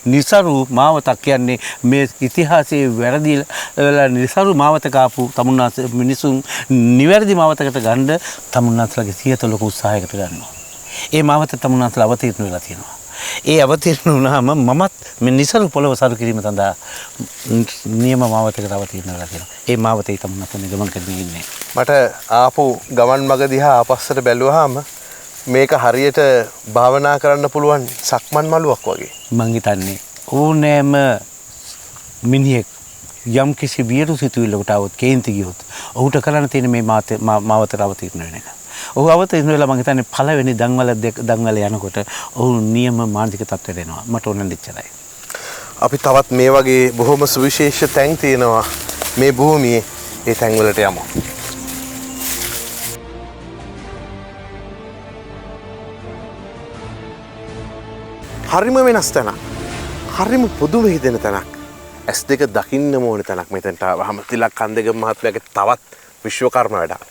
නිසරු මාවතක් කියන්නේ මේ ඉතිහාසයේ වැරදිලා නිසරු මාවතක ආපු තමුන්නාන්ස මිනිසුන් නිවැරදි මාවතකට ගන්න තමුන්නාන්සලාගේ සියත ලොකු උත්සාහයකට ගන්නවා. ඒ මාවත තමුන්නාන්සලා අවතීර්ණ වෙලා තියෙනවා. ඒ අවතීර්ණ වුණාම මමත් මේ නිසරු පොළව සරු කිරීම සඳහා නියම මාවතකට අවතීර්ණ වෙලා තියෙනවා. ඒ මාවතේ තමයි අපි ගමන් කරමින් ඉන්නේ. මට ආපු ගමන් මග දිහා ආපස්සට බැලුවාම මේක හරියට භාවනා කරන්න පුළුවන් සක්මන් මළුවක් වගේ. මං හිතන්නේ ඕනෑම මිනිහෙක් යම් කිසි වියරු සිතුවිල්ලකට આવොත් කේන්ති ගියොත් ඔහුට කරන්න තියෙන මේ මාවතට අවතීර්ණ වෙන එක. ඔහු අවතීර්ණ වෙලා මං හිතන්නේ පළවෙනි දන්වල යනකොට ඔහු නියම මානසික තත්ත්වයට එනවා. මට ඕන දෙච්චරයි. අපි තවත් මේ වගේ බොහොම සුවිශේෂ තැන් තියෙනවා මේ භූමියේ. ඒ තැන් වලට යමු. හරිම වෙනස් තැනක්. හරිම පුදුම හිතෙන තැනක්. S2 දකින්න ඕන තැනක් මෙතනට ආවම තිලක් කන්දේගම මහත්මයාගේ තවත් විශ්වකර්ම වැඩක්.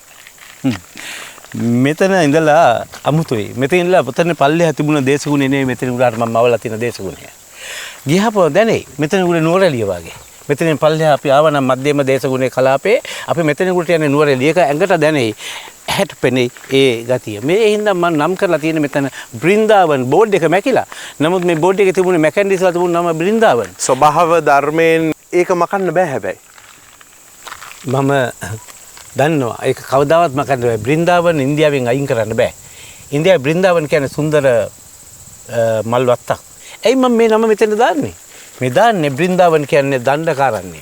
මෙතන ඉඳලා අමුතුයි. මෙතන ඉඳලා පුතන්නේ පල්ලෙහා තිබුණ දේශගුණේ නෙමෙයි මෙතන උඩට මම අවලා තියෙන දේශගුණය. ගියහපෝ දැනේ මෙතන උඩ නුවරඑළිය වගේ. මෙතනින් පල්ලෙහා අපි ආවනම් මධ්‍යම දේශගුණේ කලාපේ අපි මෙතන උඩට යන්නේ නුවරඑළියක ඇඟට දැනේ. ඇහැට පෙනේ ඒ ගතිය. මේ හින්දා මම නම් කරලා තියෙන මෙතන බ්‍රින්දාවන් බෝඩ් එක මැකිලා. නමුත් මේ බෝඩ් එකේ තිබුණේ මැකැන්ඩිස්ලා තිබුණ නම බ්‍රින්දාවන්. ස්වභාව ධර්මයෙන් ඒක මකන්න බෑ හැබැයි. මම දන්නවා ඒක කවදාවත් මකන්න බෑ. බ්‍රින්දාවන් ඉන්දියාවෙන් අයින් කරන්න බෑ. ඉන්දියාවේ බ්‍රින්දාවන් කියන්නේ සුන්දර මල් වත්තක්. ඇයි මම මේ නම මෙතන දාන්නේ? මේ දාන්නේ බ්‍රින්දාවන් කියන්නේ දණ්ඩකාරණ්‍ය.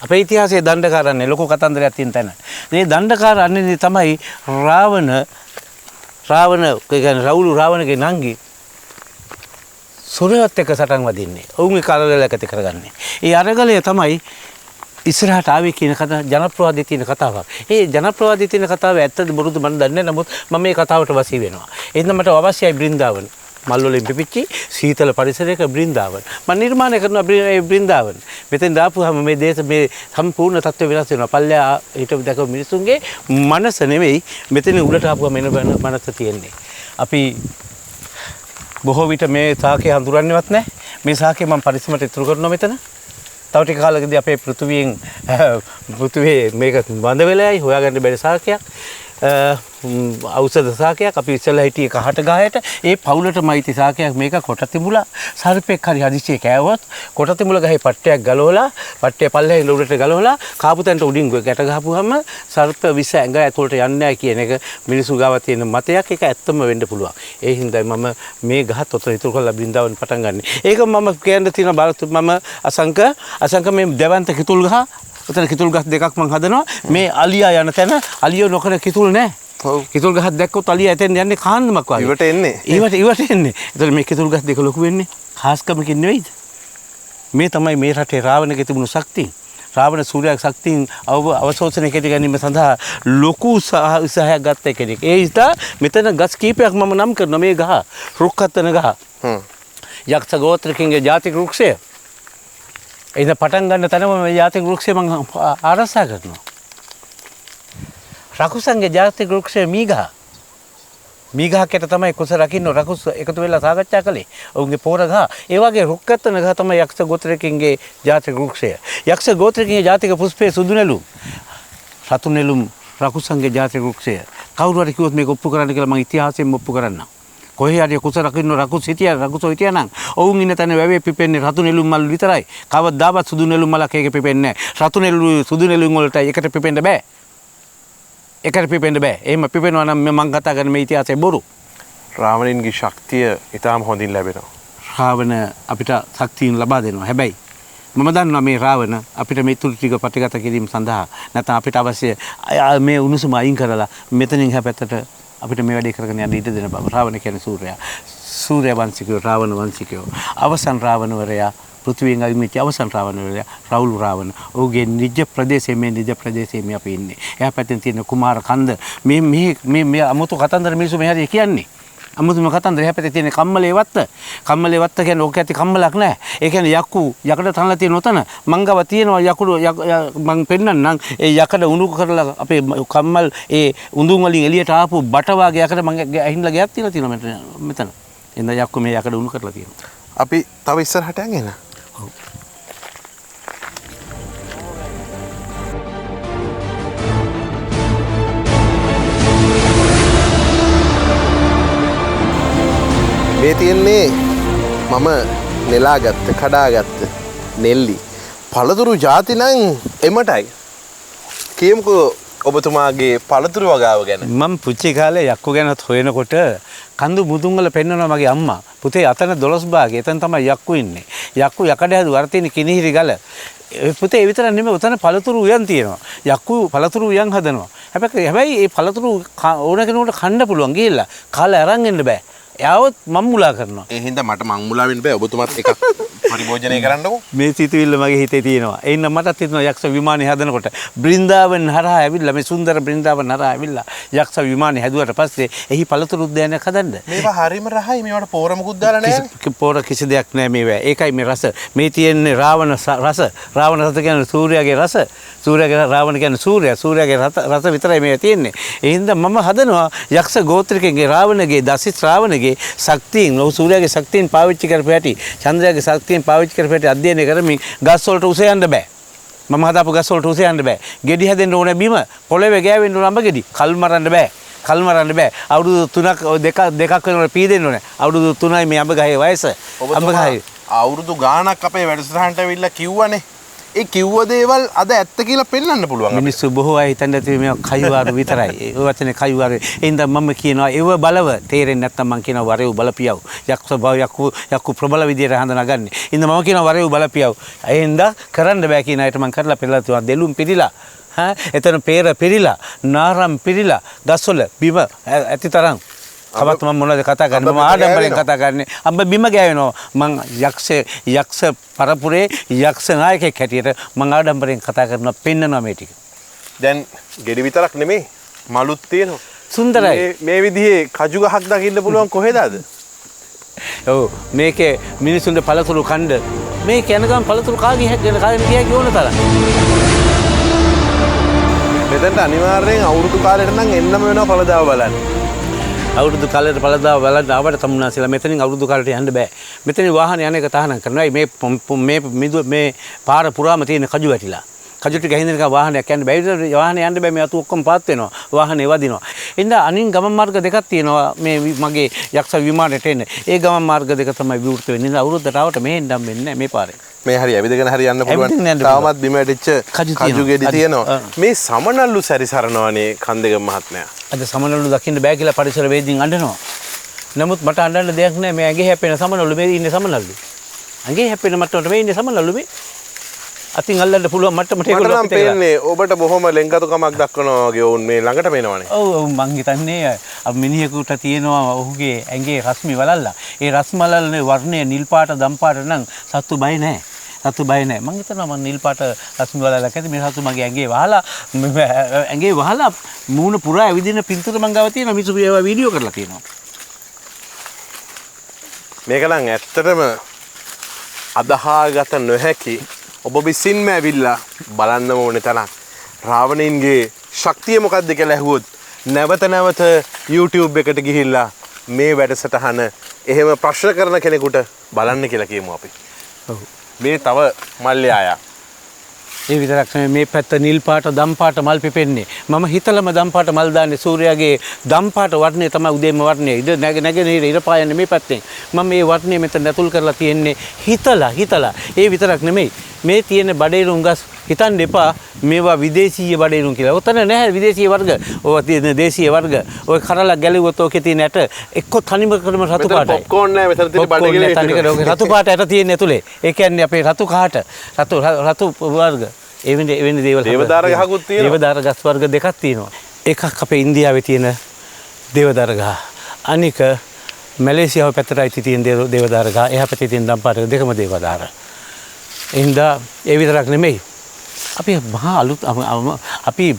අපේ ඉතිහාසයේ දණ්ඩකාරණ්‍ය ලොකු කතන්දරයක් තියෙන තැන. මේ දණ්ඩකාරණ්‍යදී තමයි රාවණ කියන්නේ රාවණගේ නංගි සුරයත් එක්ක සටන් වදින්නේ. ඔවුන්ගේ කරගලයක් ඇති කරගන්නේ. ඒ අරගලය තමයි ඉස්සරහට ආවේ කියන කතාව ජනප්‍රවාදයේ තියෙන කතාවක්. ඒ ජනප්‍රවාදයේ තියෙන කතාව ඇත්තද බොරුද මම දන්නේ නැහැ. නමුත් මම මේ කතාවට වසී වෙනවා. එහෙනම් මට අවශ්‍යයි බ්‍රින්දාවන්. මල් වලින් පිපිච්චි සීතල පරිසරයක බ්‍රින්දාවන්. මම නිර්මාණය කරනවා බ්‍රින්දාවන්. මෙතෙන් දාපුවාම මේ දේශ මේ සම්පූර්ණ තත්ත්වය වෙනස් වෙනවා. පල්ලෙහා හිටපු දැකපු මිනිසුන්ගේ මනස නෙමෙයි මෙතන උඩට ආපුවාම එන මනස තියෙන්නේ. අපි බොහෝ විට මේ සාකේ හඳුරන්නේවත් නැහැ. මේ සාකේ මම පරිස්සමට ඉතුරු කරනවා මෙතන. තව ටික කාලෙකදී අපේ පෘථිවියේ මේක බඳ වෙලායි හොයාගන්න බැරි සාකයක්. ඖෂධ සාකයක් අපි ඉස්සෙල්ලා හිටියේ කහට ගහයට ඒ පවුලටම අයිති සාකයක් මේක කොට තිබුණා සර්පෙක් හරි හදිසියේ කෑවොත් කොට තිබුණ ගහේ පට්ටයක් ගලවලා පට්ටය පල්ලෙහා ඉඳ උඩට ගලවලා කාපු තැනට උඩින් ගැට ගහපුවාම සර්ප විස ඇඟ ඇතුළට යන්නේ නැහැ කියන එක මිනිසු ගාව තියෙන මතයක්. ඒක ඇත්තම වෙන්න පුළුවන්. ඒ හින්දායි මම මේ ගහත් ඔතන ඉතුරු කරලා බ්‍රින්දාවන් පටන් ගන්නෙ. ඒක මම කියන්න තියෙන බලතු මම අසංක මේ දෙවන්ත කිතුල් ගහ උතන කිතුල් ගස් දෙකක් මම හදනවා. මේ අලියා යන තැන අලියෝ නොකර කිතුල් නැහැ. ඔව්. කිතුල් ගහක් දැක්කොත් අලියා එතෙන් යන්නේ කාන්නමක් වගේ. ඉවට එන්නේ. ඉවට එන්නේ. එතන මේ කිතුල් ගස් දෙක ලොකු වෙන්නේ ખાસකමකින් නෙවෙයිද? මේ තමයි මේ රටේ රාවණගේ තිබුණු ශක්තිය. රාවණ සූර්යයාගේ ශක්තියෙන් අවශෝෂණය කෙරී ගැනීම සඳහා ලොකු උත්සාහයක් ගත්ත කෙනෙක්. ඒ නිසා මෙතන ගස් කීපයක් මම නම් කරනවා. මේ ගහ රුක්කත්තන ගහ. යක්ෂ ගෝත්‍රිකයන්ගේ ජාතික වෘක්ෂය. එයිද පටන් ගන්න තැනම මේ ජාතික වෘක්ෂය මම ආරක්ෂා කරනවා. රකුසන්ගේ ජාතික වෘක්ෂය මීගහ. මීගහකට තමයි කුස රකින්න රකුස් එකතු වෙලා සාකච්ඡා කළේ. ඔවුන්ගේ පෝර ගහ. ඒ වගේ රුක්කත්තන ගහ තමයි යක්ෂ ගෝත්‍රිකයන්ගේ ජාතික වෘක්ෂය. යක්ෂ ගෝත්‍රිකයන්ගේ ජාතික පුෂ්පයේ සුදු නෙළුම්. රතු නෙළුම් රකුසන්ගේ ජාතික වෘක්ෂය. කවුරු හරි කිව්වොත් මේක ඔප්පු කරන්න කියලා මම ඉතිහාසයෙන් ඔප්පු කරන්නම්. කොහේ හරි කුස රකින්න රකුස් හිටියානම් ඔවුන් ඉන්න තැන වැවේ පිපෙන්නේ රතු නෙළුම් මල් විතරයි. කවදාවත් සුදු නෙළුම් මලක් ඒකේ පිපෙන්නේ නැහැ. රතු නෙළුම් සුදු නෙළුම් වලට එකට පිපෙන්න බෑ. එකට පිපෙන්න බෑ. එහෙම පිපෙනවා නම් මම කතා කරන මේ ඉතිහාසය බොරු. රාවණින්ගේ ශක්තිය ඊටාම හොඳින් ලැබෙනවා. රාවණ අපිට ශක්තියින් ලබා දෙනවා. හැබැයි මම දන්නවා මේ රාවණ අපිට මේ තුරු ටික ප්‍රතිගත කිරීම සඳහා නැත්නම් අපිට අවශ්‍ය මේ උණුසුම අයින් කරලා මෙතනින් හැපැත්තට අපිට මේ වැඩේ කරගෙන යන්න ඉඩ දෙන බව. රාවණ කියන්නේ සූර්යයා. සූර්ය වංශිකයෝ රාවණ වංශිකයෝ. අවසන් රාවණවරයා පෘථිවියෙන් අවිමිච්ච අවසන් රාවණවරයා රාහුල රාවණ. ඔහුගේ නිජ ප්‍රදේශයේ මේ නිජ ප්‍රදේශයේ මේ අපි ඉන්නේ. එහා පැත්තෙන් තියෙන කුමාර කන්ද මේ අමුතු කතන්දර මිනිස්සු මේ හරිය කියන්නේ. අමුතුම කතන්දර එහා පැත්තේ තියෙන කම්මලේ වත්ත. කම්මලේ වත්ත කියන්නේ ඕක ඇති කම්මලක් නැහැ. ඒ කියන්නේ යකඩ තනලා තියෙන උතන මංගව තියෙනවා යකුඩු මං පෙන්නන්නම් ඒ යකඩ උණු කරලා අපේ කම්මල් ඒ උඳුන් වලින් එළියට ආපු බට වාගේ යකඩ මං ඇහින්ලා ගයක් තියලා තියෙනවා මෙතන. එඳ යක්කු මේ යකඩ උණු කරලා තියෙනවා. අපි තව ඉස්සරහට යන්න. ඔව්. මේ තියෙන්නේ මම නෙලාගත්ත කඩාගත්ත නෙල්ලි පළතුරු ಜಾති නම් එමටයි. කියමුකෝ ඔබතුමාගේ පළතුරු වගාව ගැන. මම පුංචි කාලේ යක්කු ගැනත් හොයනකොට කඳු මුදුන් වල පෙන්නනවා මගේ අම්මා. පුතේ අතන 12 භාගය. එතන තමයි යක්කු ඉන්නේ. යක්කු යකඩ හැදුවා. අර තියෙන කිනිහිරි ගල. පුතේ ඒ විතර නෙමෙයි උතන පළතුරු උයන් තියෙනවා. යක්කු පළතුරු උයන් හදනවා. හැබැයි ඒ පළතුරු ඕන කෙනෙකුට කන්න පුළුවන් ගිහිල්ලා. කාලා අරන් එන්න බෑ. යාවොත් මම මුලා කරනවා. ඒ හින්දා මට මං මුලා වෙන්න බෑ. ඔබතුමාත් එකක් පරිභෝජනය කරන්නකෝ. මේ සිතුවිල්ල මගේ හිතේ තියෙනවා. ඒ ඉන්න මටත් හිතෙනවා යක්ෂ විමානේ හදනකොට බ්‍රින්දාවන් හරහා ඇවිල්ලා මේ සුන්දර බ්‍රින්දාවන් හරහා ඇවිල්ලා යක්ෂ විමානේ හැදුවට පස්සේ එහි පළතුරු උද්‍යානයක් හදන්න. මේවා හරිම රහයි. මේවට පෝර මුකුත් දාලා නැහැ. පෝර කිසි දෙයක් නැහැ මේවා. ඒකයි මේ රස. මේ තියෙන්නේ රාවණ රස. රාවණ රස කියන්නේ සූර්යාගේ රස. සූර්යාගේ රාවණ කියන්නේ සූර්යා. සූර්යාගේ රස විතරයි මේවා තියෙන්නේ. ඒ හින්දා මම හදනවා යක්ෂ ගෝත්‍රිකගේ රාවණගේ දසිත රාවණගේ ශක්තියින් සූර්යාගේ ශක්තියින් පාවිච්චි කරපු හැටි චන්ද්‍රයාගේ ශක්තියින් පාවිච්චි කරපු හැටි අධ්‍යයනය කරමින් ගස් වලට උස යන්න බෑ. මම හදාපු ගස් වලට උස යන්න බෑ. ගෙඩි හැදෙන්න ඕනේ බිම. පොළවේ ගෑවෙන්න ඕන අඹ ගෙඩි. කල් මරන්න බෑ. කල් මරන්න බෑ. අවුරුදු 3ක් දෙකක් වෙනකොට පීදෙන්න ඕනේ. අවුරුදු 3යි මේ අඹ ගහේ වයස. අඹ ගහේ අවුරුදු ගාණක් අපේ වැඩසටහනට ඇවිල්ලා කිව්වනේ. ඒ කිව්ව දේවල් අද ඇත්ත කියලා පෙන්වන්න පුළුවන්. මිනිස්සු බොහෝ අය හිතන්නේ නැති මේ කයිවාරු විතරයි. ඒ වචනේ කයිවාරු. ඒ හින්දා මම කියනවා ඒව බලව තේරෙන්නේ නැත්නම් මම කියනවා වරෙව් බලපියව්. යක්ෂ භව යක්කු ප්‍රබල විදියට හඳුනාගන්නේ. ඉතින් මම කියනවා වරෙව් බලපියව්. ඒ හින්දා කරන්න බෑ කියන අයට මම කරලා පෙළලා තුවා දෙලුම් පිළිලා. එතන පෙර පිළිලා නාරම් පිළිලා ගස්වල බිම ඇතිතරම් කවත් මම මොනවද කතා කරන්නේ මම ආඩම්බරෙන් කතා කරන්නේ අඹ බිම ගෑවෙනවා මං යක්ෂ පරපුරේ යක්ෂ නායකයෙක් හැටියට මං ආඩම්බරෙන් කතා කරනවා පෙන්නනවා මේ ටික දැන් ගෙඩි විතරක් නෙමෙයි මලුත් තියෙනවා සුන්දරයි මේ විදිහේ කජු ගහක් දකින්න පුළුවන් කොහෙද අද ඔව් මේකේ මිනිසුන්ගේ පළතුරු කණ්ඩ මේ කනගම් පළතුරු කාගේ හැගෙන කාගෙන ගියා ඕන තරම් මෙතනට අනිවාර්යෙන් අවුරුදු කාලෙට නම් එන්නම වෙනවා පළදාව බලන්න අවුරුදු කාලයට පළදාව බලන්න ආවට තමුන්නාසලා මෙතනින් අවුරුදු කාලයට යන්න බෑ. මෙතනින් වාහන යන එක තහනම් කරනවා. මේ පාර පුරාම තියෙන කජු වැටිලා. කජු ටික ගහින්න එක වාහනයක් යන්න බෑ. වාහනේ යන්න බෑ. මේ අතු ඔක්කොම පාත් වෙනවා. වාහනේ වදිනවා. එඳ අනින් ගමන් මාර්ග දෙකක් තියෙනවා මේ මගේ යක්ෂ විමානයට එන්න. ඒ ගමන් මාර්ග දෙක තමයි විවෘත වෙන්නේ. ඉතින් අවුරුද්දට ආවට මෙහෙන් නම් වෙන්නේ නැහැ මේ පාරේ. මේ හරි ඇවිදගෙන හරි යන්න පුළුවන්. තාමත් බිම ඇටිච්ච කජු ගෙඩි තියෙනවා. මේ සමනල්ලු සැරිසරනවානේ කන්දේගම මහත්මයා. අද සමනල්ලු දකින්න බෑ කියලා පරිසර වේදීන් අඬනවා. නමුත් මට අඬන්න දෙයක් නැහැ. මේ ඇඟේ හැපෙන සමනල්ලු මේ ඉන්නේ සමනල්ලු. ඇඟේ හැපෙන මට්ටමට මේ ඉන්නේ සමනල්ලු මේ. අතින් අල්ලන්න පුළුවන් මට්ටමට ඒගොල්ලෝ අපිට පේන්නේ ඔබට බොහොම ලෙන්ගතුකමක් දක්වනවා වගේ වුන් මේ ළඟට මේනවනේ. ඔව් ඔව් මං හිතන්නේ මිනිහෙකුට තියෙනවා ඔහුගේ ඇඟේ රශ්මි වලල්ලා. ඒ රශ්මි වලල්ලේ වර්ණය නිල් පාට දම් පාට නම් සත්තු බය නැහැ. සතු බය නැහැ. මං හිතනවා මං නිල් පාට රශ්මි වලල්ලක් ඇති මේ සතු මගේ ඇඟේ වහලා මූණ පුරා ඇවිදින පින්තූර මං ගාව තියෙනවා. මිනිස්සු ඒවා වීඩියෝ කරලා තියෙනවා. මේක නම් ඇත්තටම අදහාගත නොහැකි ඔබ විසින්ම ඇවිල්ලා බලන්නම ඕනේ තරම් රාවණින්ගේ ශක්තිය මොකක්ද කියලා ඇහුවොත් නැවත YouTube එකට ගිහිල්ලා මේ වැඩසටහන එහෙම ප්‍රශ්න කරන කෙනෙකුට බලන්න කියලා කියමු අපි. ඔව්. මේ තව මල්ලේ ආයා. ඒ විතරක් නෙමෙයි මේ පැත්ත නිල් පාට දම් පාට මල් පිපෙන්නේ. මම හිතලම දම් පාට මල් දාන්නේ සූර්යාගේ දම් පාට වර්ණය තමයි උදේම වර්ණය. ඉත නැගෙනහිර ඉර පායන්නේ මේ පැත්තෙන්. මම මේ වර්ණය මෙතන ඇතුල් කරලා තියෙන්නේ හිතලා. ඒ විතරක් නෙමෙයි මේ තියෙන බඩේරුම් ගස් හිතන්න එපා මේවා විදේශීය බඩේනු කියලා. ඔතන නැහැ විදේශීය වර්ග. ඔය තියෙන දේශීය වර්ග. ඔය කරලා ගැලුවොත් ඔකේ තියෙන ඇට එක්ක තනිම කරම රතු පාටයි. පොප්කෝර්න් නෑ මෙතන තියෙන බඩගිනේ. තනිකර ඔකේ රතු පාට ඇට තියෙන ඇතුලේ. ඒ කියන්නේ අපේ රතු කහට රතු වර්ග. එවැනි දේවල් දේවදාර ගහකුත් තියෙනවා. දේවදාර ගස් වර්ග දෙකක් තියෙනවා. එකක් අපේ ඉන්දියාවේ තියෙන දේවදාර ගහ. අනික මැලේසියාව පැත්තටයි තියෙන දේවදාර ගහ. එහා පැත්තේ තියෙන දම්පාට දෙකම දේවදාර. එහෙනම් ඒ විතරක් නෙමෙයි. අපි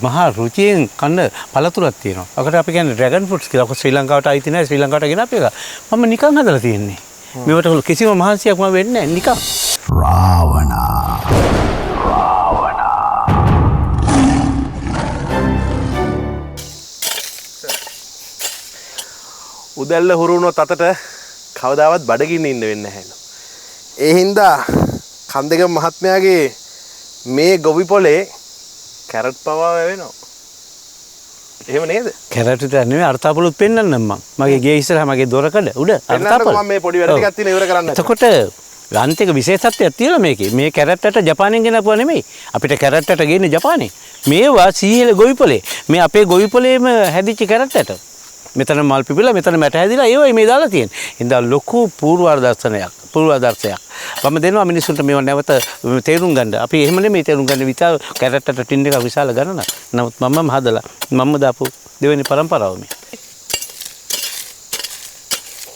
මහා රුචියෙන් කන්න පළතුරක් තියෙනවා. අකට අපි කියන්නේ ඩ්‍රැගන් ෆෘට්ස් කියලා. ශ්‍රී ලංකාවට අයිති නැහැ. ශ්‍රී ලංකාවට ගෙන අපි එක. මම නිකන් හදලා තියෙන්නේ. මේවට කිසිම මහන්සියක් මම වෙන්නේ නැහැ. නිකන්. රාවණා උදැල්ල හුරු වුණොත් අතට කවදාවත් බඩගින්න ඉන්න වෙන්නේ නැහැ. ඒ හින්දා කන්දේගම මහත්මයාගේ මේ ගොවි පොලේ කැරට් පවා වෙනවා. එහෙම නේද? කැරට් විතර නෙමෙයි අර්ථාපලුත් පෙන්වන්නම් මම. මගේ ගේ ඉස්සරහා මගේ දොරකඩ උඩ අර්ථාපල. මම මේ පොඩි වැඩ ටිකක් තියෙන ඉවර කරන්න. එතකොට ලාන්තික විශේෂත්වයක් තියෙනවා මේකේ. මේ කැරට්ට ජපානයෙන් ගෙනපුවා නෙමෙයි. අපිට කැරට්ට ගේන්නේ ජපානයේ. මේවා සීහෙල ගොවි පොලේ. මේ අපේ ගොවි පොලේම හැදිච්ච කැරට්ට. මෙතන මල් පිපිලා මෙතන මැට හැදිලා ඒවයි මේ දාලා තියෙන්නේ. ඉතින් ලොකු පූර්වාදර්ශනයක්. මම දෙනවා මිනිස්සුන්ට මේව නැවත තේරුම් ගන්න. අපි එහෙම නෙමෙයි තේරුම් ගන්න විතර කැරට්ටට ටින් එක විශාල ගණන. නමුත් මම හදලා මම දාපු දෙවෙනි පරම්පරාව මේ.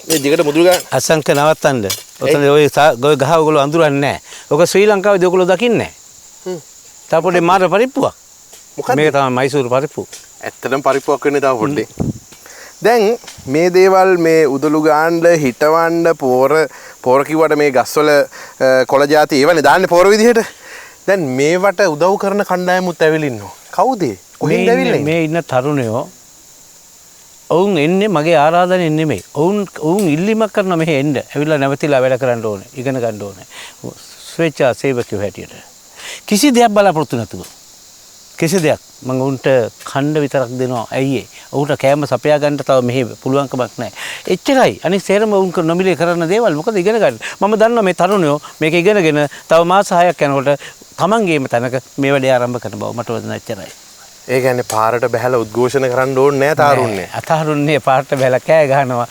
මේ දිගට මුදුල් ගන්න. අසංක නවත්තන්න. ඔතන ඔය ගහ ඔයගොල්ලෝ අඳුරන්නේ නැහැ. ඔක ශ්‍රී ලංකාවේදී ඔයගොල්ලෝ දකින්නේ නැහැ. තාපොඩේ මාර පරිප්පුවක්. මොකක්ද? මේක තමයි මයිසූරු පරිප්පුව. ඇත්තටම පරිප්පුවක් වෙන්නේ තව පොඩ්ඩේ. දැන් මේ දේවල් මේ උදළු ගාන්න හිටවන්න පෝර කිව්වට මේ ගස්වල කොළ જાති ඒවනේ දාන්නේ පෝර විදිහට. දැන් මේවට උදව් කරන කණ්ඩායමුත් ඇවිල්ලා ඉන්නවා. කවුද? කොහෙන්ද ඇවිල්ලා මේ ඉන්න තරුණයෝ ඔවුන් එන්නේ මගේ ආරාධනෙන් නෙමෙයි. ඔවුන් ඉල්ලීමක් කරන මෙහෙ එන්න. ඇවිල්ලා නැවතිලා වැඩ කරන්න ඕනේ. ඉගෙන ගන්න ඕනේ. ස්වේච්ඡා සේවකයෝ හැටියට. කිසි දෙයක් බලාපොරොත්තු නැතුව. කිසි දෙයක් මම උන්ට ඛණ්ඩ විතරක් දෙනවා. ඇයි ඒ? උන්ට කෑම සපයා ගන්න තව මෙහෙ පුළුවන්කමක් නැහැ. එච්චරයි. අනිත් සේරම උන් නොමිලේ කරන දේවල් මොකද ඉගෙන ගන්න. මම දන්නවා මේ තරුණයෝ මේක ඉගෙනගෙන තව මාස 6ක් යනකොට තමන්ගේම තැනක මේ වැඩේ ආරම්භ කරන බව මට වදන එච්චරයි. ඒ කියන්නේ පාරට බහැලා උද්ඝෝෂණ කරන්න ඕනේ නැහැ තාරුන්නේ. අතාරුන්නේ පාරට බහැලා කෑ ගහනවා.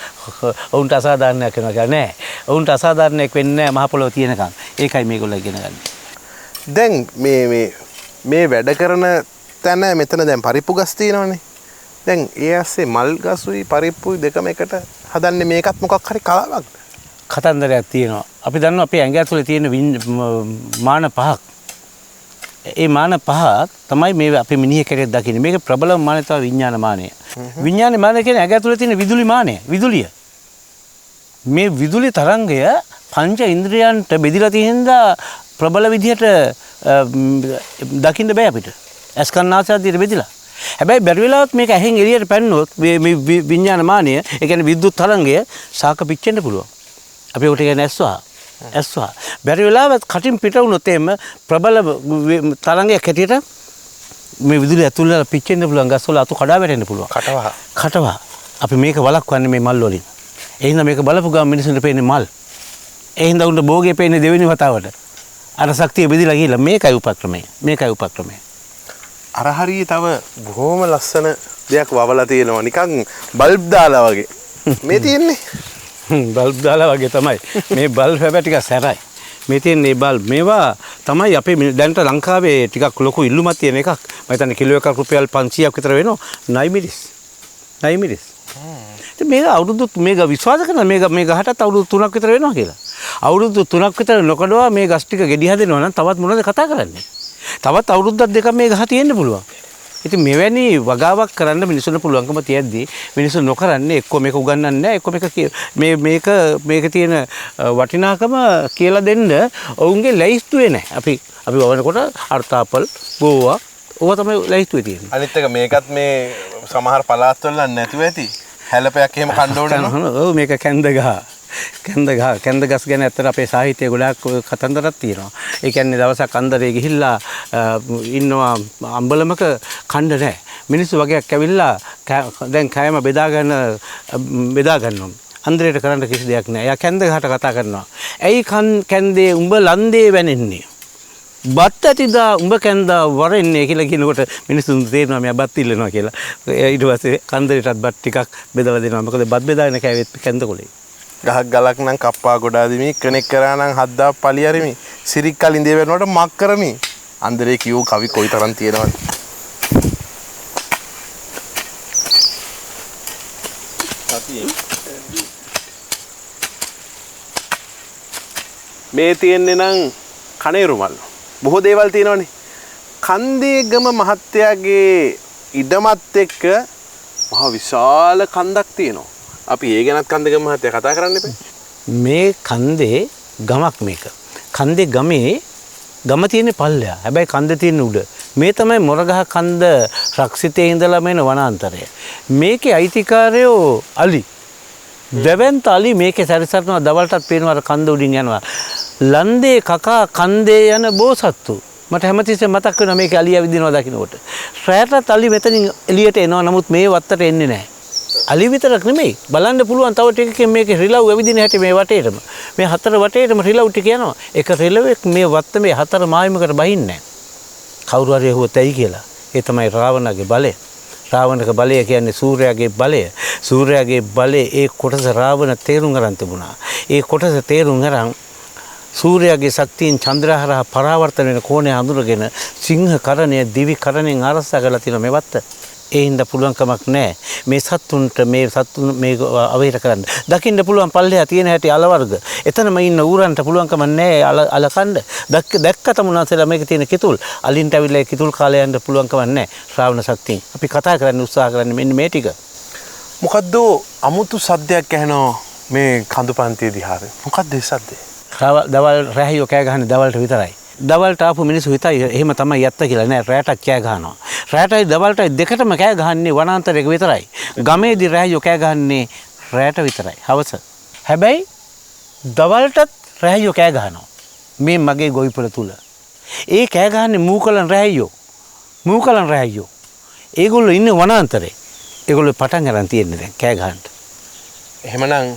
උන්ට අසාධාරණයක් වෙනවා කියලා නෑ. උන්ට අසාධාරණයක් වෙන්නේ නැහැ මහ පොළොව තියෙනකන්. ඒකයි මේගොල්ලෝ ඉගෙන ගන්න. දැන් මේ වැඩ කරන තැන මෙතන දැන් පරිප්පු ගස් තියෙනවනේ. දැන් ඒ ඇස්සේ මල් ගසුයි පරිප්පුයි දෙකම එකට හදන්නේ මේකත් මොකක් හරි කලාවක්ද? කතන්දරයක් තියෙනවා. අපි දන්නවා අපේ ඇඟ ඇතුලේ තියෙන මාන පහක්. ඒ මාන පහ තමයි මේ අපි මිනිහ කෙරෙක් දකින්නේ. මේක ප්‍රබලම මානය තමයි විඥාන මානය. විඥාන මානය කියන්නේ ඇඟ ඇතුලේ තියෙන විදුලි මානය. විදුලිය. මේ විදුලි තරංගය පංච ඉන්ද්‍රියන්ට බෙදිලා තියෙනදා ප්‍රබල විදිහට දකින්න බෑ අපිට. ඇස්කන්නාසාදියට බෙදිලා. හැබැයි බැරි වෙලාවත් මේක ඇහෙන් එළියට පැන්නොත් මේ විඥාන මානය, ඒ කියන්නේ විද්‍යුත් තරංගය සාක පිච්චෙන්න පුළුවන්. අපි උට කියන්නේ ඇස්වා. බැරි වෙලාවත් කටින් පිට වුණොත් එහෙම ප්‍රබල තරංගයක් හැටියට මේ විදුලිය ඇතුළේ පිච්චෙන්න පුළුවන්. ගස්වල අතු කඩා වැටෙන්න පුළුවන්. කටවහ. අපි මේක වළක්වන්නේ මේ මල් වලින්. ඒ හින්දා මේක බලපු ගමන් මිනිස්සුන්ට පේන්නේ මල්. ඒ හින්දා උන්ට භෝගේ පේන්නේ දෙවෙනි වතාවට. අර ශක්තිය බෙදිලා ගිහලා මේකයි උපක්‍රමය. අර හරිය තව බොහොම ලස්සන දෙයක් වවලා තියෙනවා. නිකන් බල්බ් දාලා වගේ. මේ තියෙන්නේ බල්බ් දාලා වගේ තමයි. මේ බල්බ් හැබැයි ටිකක් සැරයි. මේ තියෙන්නේ බල්බ්. මේවා තමයි අපේ දැන්ට ලංකාවේ ටිකක් ලොකු ඉල්ලුමක් තියෙන එකක්. මම හිතන්නේ කිලෝ එකක් රුපියල් 500ක් විතර වෙනවා. නයිමිරිස්. ඉතින් මේක අවුරුදු මේක විශ්වාස කරන මේක ගහටත් අවුරුදු 3ක් විතර වෙනවා කියලා. අවුරුදු 3ක් විතර නොකඩවා මේ ගස් ටික ගෙඩි හදනවා නම් තවත් මොනවද කතා කරන්නේ? තවත් අවුරුද්දක් දෙකක් මේ ගහ තියෙන්න පුළුවන්. ඉතින් මෙවැනි වගාවක් කරන්න මිනිස්සුන්ට පුළුවන්කම තියෙද්දි මිනිස්සු නොකරන්නේ එක්ක මේක උගන්වන්නේ නැහැ එක්ක මේක තියෙන වටිනාකම කියලා දෙන්න ඔවුන්ගේ ලැයිස්තුවේ නැහැ. අපි වවනකොට අර්ථාපල් ගෝවා ඕවා තමයි ලැයිස්තුවේ තියෙන්නේ. අනිත් එක මේකත් මේ සමහර පළාත්වල නැතුව ඇති. හැලපයක් එහෙම කන්න ඕනේ නෝ. ඔව් මේක කැන්ද ගස් ගැන ඇත්තට අපේ සාහිත්‍යයේ ගොඩාක් කතන්දරක් තියෙනවා. ඒ කියන්නේ දවසක් අන්දරේ ගිහිල්ලා ඉන්නවා අම්බලමක කණ්ඩ නැහැ. මිනිස්සු වගේක් ඇවිල්ලා දැන් කෑම බෙදා ගන්නවා. අන්දරේට කරන්න කිසි දෙයක් නැහැ. එයා කැන්ද ගහට කතා කරනවා. ඇයි කැන්දේ උඹ ලන්දේ වැනෙන්නේ? බත් ඇතිදා උඹ කැන්දා වරෙන්නේ කියලා කියනකොට මිනිස්සුන් තේරෙනවා මෙයා බත් ඉල්ලනවා කියලා. ඊට පස්සේ කන්දරේටත් බත් ටිකක් බෙදලා දෙනවා. මොකද බත් බෙදාගෙන කෑවෙත් කැන්දකොලේ. ගහක් ගලක් නම් කප්පා ගොඩාදිමි කෙනෙක් කරා නම් හද්දා පලියරිමි සිරික් කලින් දේ වෙනකොට මක් කරමි අන්දරේ කියෝ කවි කොයිතරම් තියෙනවද මේ තියෙන්නේ නම් කණේරු මල් බොහෝ දේවල් තියෙනවනේ කන්දේගම මහත්තයාගේ ඉඩමත් එක්ක මහ විශාල කන්දක් තියෙනවා අපි ඒ ගැනත් කන්දේගම මහත්තයා කතා කරන්න එපා මේ කන්දේ ගමක් මේක කන්දේ ගමේ ගම තියෙන පල්ලෙයා හැබැයි කන්ද තියෙන උඩ මේ තමයි මොරගහ කන්ද රක්ෂිතේ ඉඳලා මේන වනාන්තරය මේකේ අයිතිකාරයෝ අලි දෙවන්ත අලි මේකේ සැරිසරනවා දවල්ටත් පේනවා අර කන්ද උඩින් යනවා ලන්දේ කකා කන්දේ යන බෝසත්තු මට හැමතිස්සෙම මතක් වෙනවා මේක අලිය විදිනවා දකින්නකොට රැයටත් අලි මෙතනින් එළියට එනවා නමුත් මේ වත්තට එන්නේ නැහැ අලි විතරක් නෙමෙයි බලන්න පුළුවන් තව ටිකකින් මේකේ රිලව් ඇවිදින හැටි මේ වටේටම මේ හතර වටේටම රිලව් ටික යනවා එක රිලවෙක් මේ වත්ත මේ හතර මායිමකට බහින්නේ නැහැ කවුරු හරි ඇහුවොත් ඇයි කියලා ඒ තමයි රාවණගේ බලය රාවණක බලය කියන්නේ සූර්යාගේ බලය සූර්යාගේ බලය ඒ කොටස රාවණ තේරුම් ගන්න තිබුණා ඒ කොටස තේරුම් ගන්න සූර්යාගේ ශක්තියෙන් චන්ද්‍රහරහා පරාවර්තන වෙන කෝණය හඳුනගෙන සිංහ කරණය දිවි කරණයෙන් ආරක්ෂා කරලා තියෙන මේ වත්ත ඒ හින්දා පුළුවන් කමක් නැහැ මේ සත්තුන්ට මේ මේ අවහිර කරන්න දකින්න පුළුවන් පල්ලෙහා තියෙන හැටි අල වර්ග එතනම ඉන්න ඌරන්ට පුළුවන් කමක් නැහැ අල කන්න දැක්කතම උනාසලා මේක තියෙන කිතුල් අලින්ට අවිලා කිතුල් කාලේ යන්න පුළුවන් කමක් නැහැ ශ්‍රාවණ ශක්තියෙන් අපි කතා කරන්න උත්සාහ කරන්නේ මෙන්න මේ ටික මොකද්ද අමුතු සද්දයක් ඇහෙනවා මේ කඳුපන්තිය දිහාවේ මොකද්ද ඒ සද්දේ දවල් රැහියෝ කෑ ගහන්නේ දවල්ට විතරයි දවල්ට ආපු මිනිස්සු හිතයි එහෙම තමයි යත්ත කියලා නෑ රැටත් කෑ ගහනවා රැටයි දවල්ටයි දෙකටම කෑ ගහන්නේ වනාන්තරයක විතරයි ගමේදී රැහියෝ කෑ ගහන්නේ රැට විතරයි හවස හැබැයි දවල්ටත් රැහියෝ කෑ ගහනවා මේ මගේ ගොවිපළ තුල ඒ කෑ ගහන්නේ මූකලන් රැහියෝ ඒගොල්ලෝ ඉන්නේ වනාන්තරේ ඒගොල්ලෝ පටන් ගන්න තියෙන්නේ දැන් කෑ ගහන්න එහෙමනම්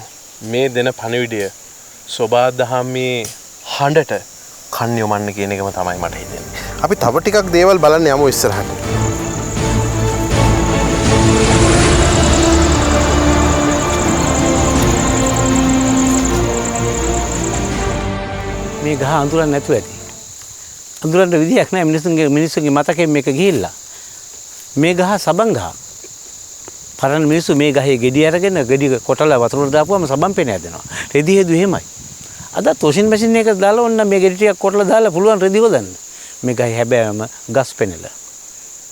මේ දෙන පණිවිඩය සෝබා දහමේ හඬට කන් යොමන්න කියන එකම තමයි මට හිතෙන්නේ. අපි තව ටිකක් දේවල් බලන්න යමු ඉස්සරහට. මේ ගහ අඳුරන්නේ නැතුව ඇති. අඳුරන්න විදියක් නැහැ මිනිස්සුන්ගේ මතකයෙන් මේක ගිහිල්ලා. මේ ගහ සබන් ගහ. පරණ මිනිස්සු මේ ගහේ ගෙඩි අරගෙන ගෙඩි කොටලා වතුරට දාපුවම සබන් පෙන හැදෙනවා. රෙදි හේතු එහෙමයි. අද වොෂින් මැෂින් එක දාලා ඔන්න මේ ගෙඩි ටිකක් කොටලා දාලා පුළුවන් රෙදි හොදන්න. මේ ගහේ හැබෑම ගස් පෙනලා.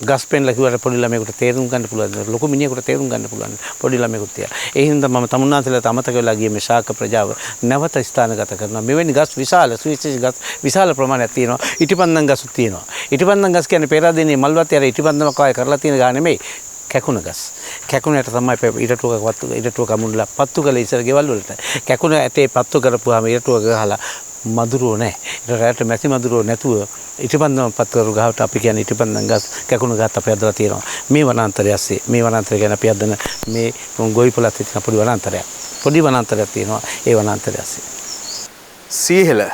ගස් පෙනලා කිව්වට පොඩි ළමයෙකුට තේරුම් ගන්න පුළුවන්. ලොකු මිනිහෙකුට තේරුම් ගන්න පුළුවන්. පොඩි ළමයෙකුට තියා. ඒ හින්දා මම තමුන්නාන්සලට අමතක වෙලා ගියේ මේ ශාක ප්‍රජාව නැවත ස්ථානගත කරනවා. මෙවැනි ගස් විශාල සුවිශේෂ ගස් විශාල ප්‍රමාණයක් තියෙනවා. ඉටිපන්දම් ගස්ුත් තියෙනවා. ඉටිපන්දම් ගස් කියන්නේ පෙරාදෙනියේ මල්වත්තේ අර ඉටිපන්දමක් ආය කරලා තියෙන ගහ නෙමෙයි. කැකුණ ගස්. කැකුණට තමයි ඉරටුවක මුල්ලා පත්තු කළ ඉස්සර ගෙවල් වලට. කැකුණ ඇටේ පත්තු කරපුවාම ඉරටුව ගහලා මදුරුව නැහැ. ඊට රැට මැසි මදුරුව නැතුව ඉටිපන්දම පත්තු කරු ගහට අපි කියන්නේ ඉටිපන්දම් ගස් කැකුණ ගහත් අපි අදලා තියෙනවා. මේ වනාන්තරය ඇස්සේ මේ වනාන්තරය ගැන අපි අදන මේ ගොවිපළත් තියෙන පොඩි වනාන්තරයක්. පොඩි වනාන්තරයක් තියෙනවා ඒ වනාන්තරය ඇස්සේ. සීහෙල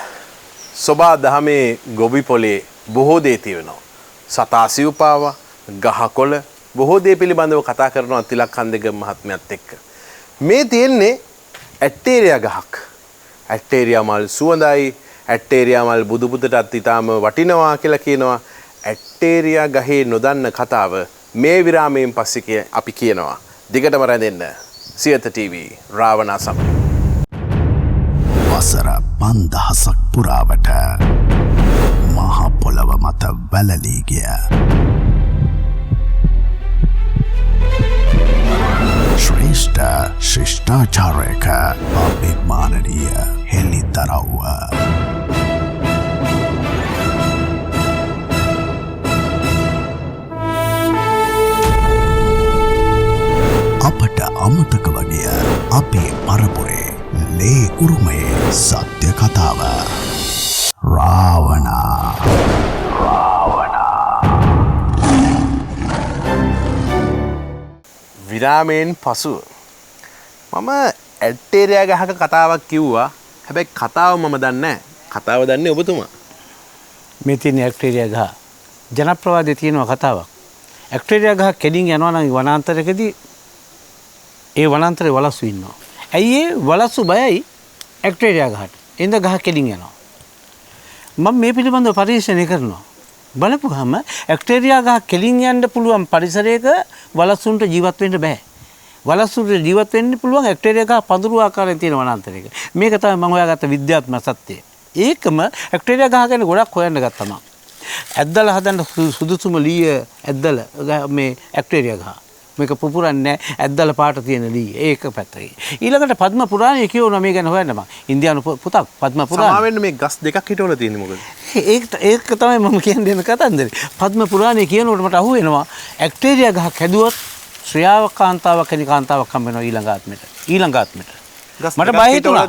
සෝබා දහමේ ගොවිපොලේ බොහෝ දේ තියෙනවා. සතා සිව්පාවා ගහකොළ බොහෝ දේ පිළිබඳව කතා කරනවා තිලක් කන්දේගම මහත්මයාත් එක්ක. මේ තියෙන්නේ ඇට්ටේරියා ගහක්. ඇට්ටේරියා මල් සුවඳයි. ඇට්ටේරියා මල් බුදු පුතටත් ඊටාම වටිනවා කියලා කියනවා. ඇට්ටේරියා ගහේ නොදන්න කතාව මේ විරාමයෙන් පස්සේ අපි කියනවා. දිගටම රැඳෙන්න. සියත TV රාවණා සමග. වසර 5000ක් පුරාවට මහ පොළව මත වැළලී ගිය ශ්‍රේෂ්ඨ ශිෂ්ටාචාරයක අභිමානනීය හෙළිදරව්ව අපට අමතක වගේ අපේ පරපුරේ ලේ උරුමයේ සත්‍ය කතාව රාවණා විරාමයෙන් පසු මම ඇට්ටේරියා ගහක කතාවක් කිව්වා. හැබැයි කතාව මම දන්නේ නැහැ. කතාව දන්නේ ඔබතුමා. මේ තියෙන ඇක්ටේරියා ගහ. ජනප්‍රවාදයේ තියෙන කතාවක්. ඇක්ටේරියා ගහ කෙලින් යනවා නම් වනාන්තරයකදී ඒ වනාන්තරේ වලස්සු ඉන්නවා. ඇයි ඒ වලස්සු බයයි ඇක්ටේරියා ගහට. එඳ ගහ කෙලින් යනවා. මම මේ පිළිබඳව පරීක්ෂණය කරනවා. බලපුවාම ඇක්ටේරියා ගහ කෙලින් යන්න පුළුවන් පරිසරයක වලස්සුන්ට ජීවත් වෙන්න බෑ. වලස්සුන්ට ජීවත් වෙන්න පුළුවන් ඇක්ටේරියා ගහ පඳුරු ආකාරයෙන් තියෙන වනාන්තරයක. මේක තමයි මම හොයාගත්ත විද්‍යාත්මක සත්‍යය. ඒකම ඇක්ටේරියා ගහ ගැන ගොඩක් හොයන්න ගත්තා මම. ඇද්දල හදන්න සුදුසුම ලීය ඇද්දල මේ ඇක්ටේරියා ගහ. මේක පුපුරන්නේ ඇද්දල පාට තියෙන ලී. ඒක පැත්තයි. ඊළඟට පද්ම පුරාණයේ කියවනවා මේ ගැන හොයන්න මම. ඉන්දියානු පොතක් පද්ම පුරාණ. සමාවෙන්න මේ ගස් දෙකක් හිටවල තියෙන්නේ මොකද? ඒක තමයි මම කියන්නේ දෙන කතන්දරේ. පද්ම පුරාණයේ කියනකොට මට අහු වෙනවා ඇක්ටේරියා ගහක් හැදුවොත් ශ්‍රේයාවක් කාන්තාවක් කෙනෙක් කාන්තාවක් හම්බ වෙනවා ඊළඟ ආත්මෙට. මට බය හිතුණා.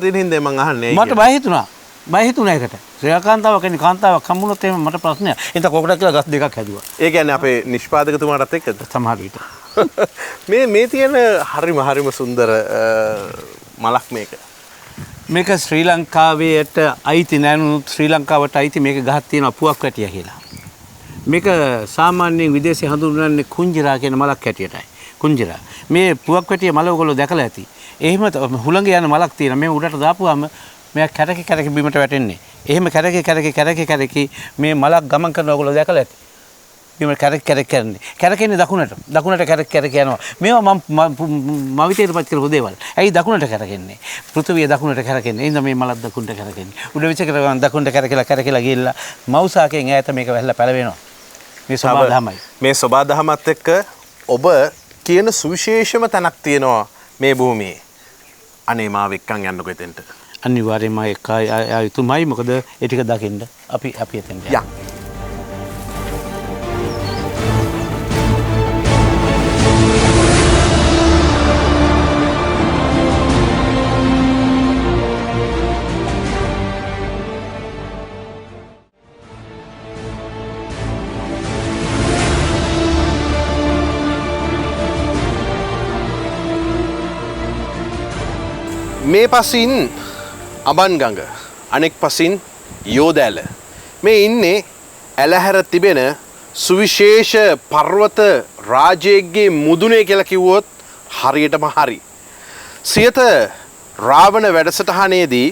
මට බය හිතුණා. බය හිතුණා ඒකට. ශ්‍රේයාකාන්තාවක් කෙනෙක් කාන්තාවක් හම්බුනොත් එහෙම මට ප්‍රශ්නයක්. එතකොට කොකටද කියලා ගස් දෙකක් හැදුවා. ඒ කියන්නේ අපේ නිෂ්පාදකතුමාටත් එක්කද? සමහර විට. මේ තියෙන හරිම සුන්දර මලක් මේක. මේක ශ්‍රී ලංකාවේට අයිති නැනුත් ශ්‍රී ලංකාවට අයිති මේක ගහක් තියෙන අපුවක් වැටිය කියලා. මේක සාමාන්‍යයෙන් විදේශේ හඳුන්වන්නේ කුංජිරා කියන මලක් හැටියටයි. කුංජිරා. මේ පුවක් වැටිය මල ඔයගොල්ලෝ දැකලා ඇති. එහෙම හුළඟ යන මලක් තියෙන. මේ උඩට දාපුවාම මෙයා කැරකි බිමට වැටෙන්නේ. එහෙම කැරකි මේ මලක් ගමන් කරන ඔයගොල්ලෝ දැකලා ඇති. බිම කැරක් කරන්නේ. කැරකෙන්නේ දකුණට කැරක යනවා. මේවා මම මවිතේටපත් කරපු දේවල්. ඇයි දකුණට කැරකෙන්නේ? පෘථිවිය දකුණට කැරකෙන්නේ. එහෙනම් මේ මලක් දකුණට කැරකෙන්නේ. උඩ විච කරගන්න දකුණට කැරකිලා ගිහිල්ලා මවුසාකෙන් ඈත මේක වැහලා පැලවෙනවා. මේ සබාදහමයි. මේ සබාදහමත් එක්ක ඔබ කියන සුවිශේෂම තැනක් තියෙනවා මේ භූමියේ. අනේ මාව එක්කන් යන්නකෝ එතෙන්ට. අනිවාර්යයෙන්ම ඒක ආයුතුමයි. මොකද ඒ ටික දකින්න අපි එතෙන්ට යනවා. මේ පසින් අබන්ගඟ අනෙක් පසින් යෝදෑල මේ ඉන්නේ ඇලහැර තිබෙන සුවිශේෂ පර්වත රාජයේගේ මුදුනේ කියලා කිව්වොත් හරියටම හරි. සියත රාවණ වැඩසටහනේදී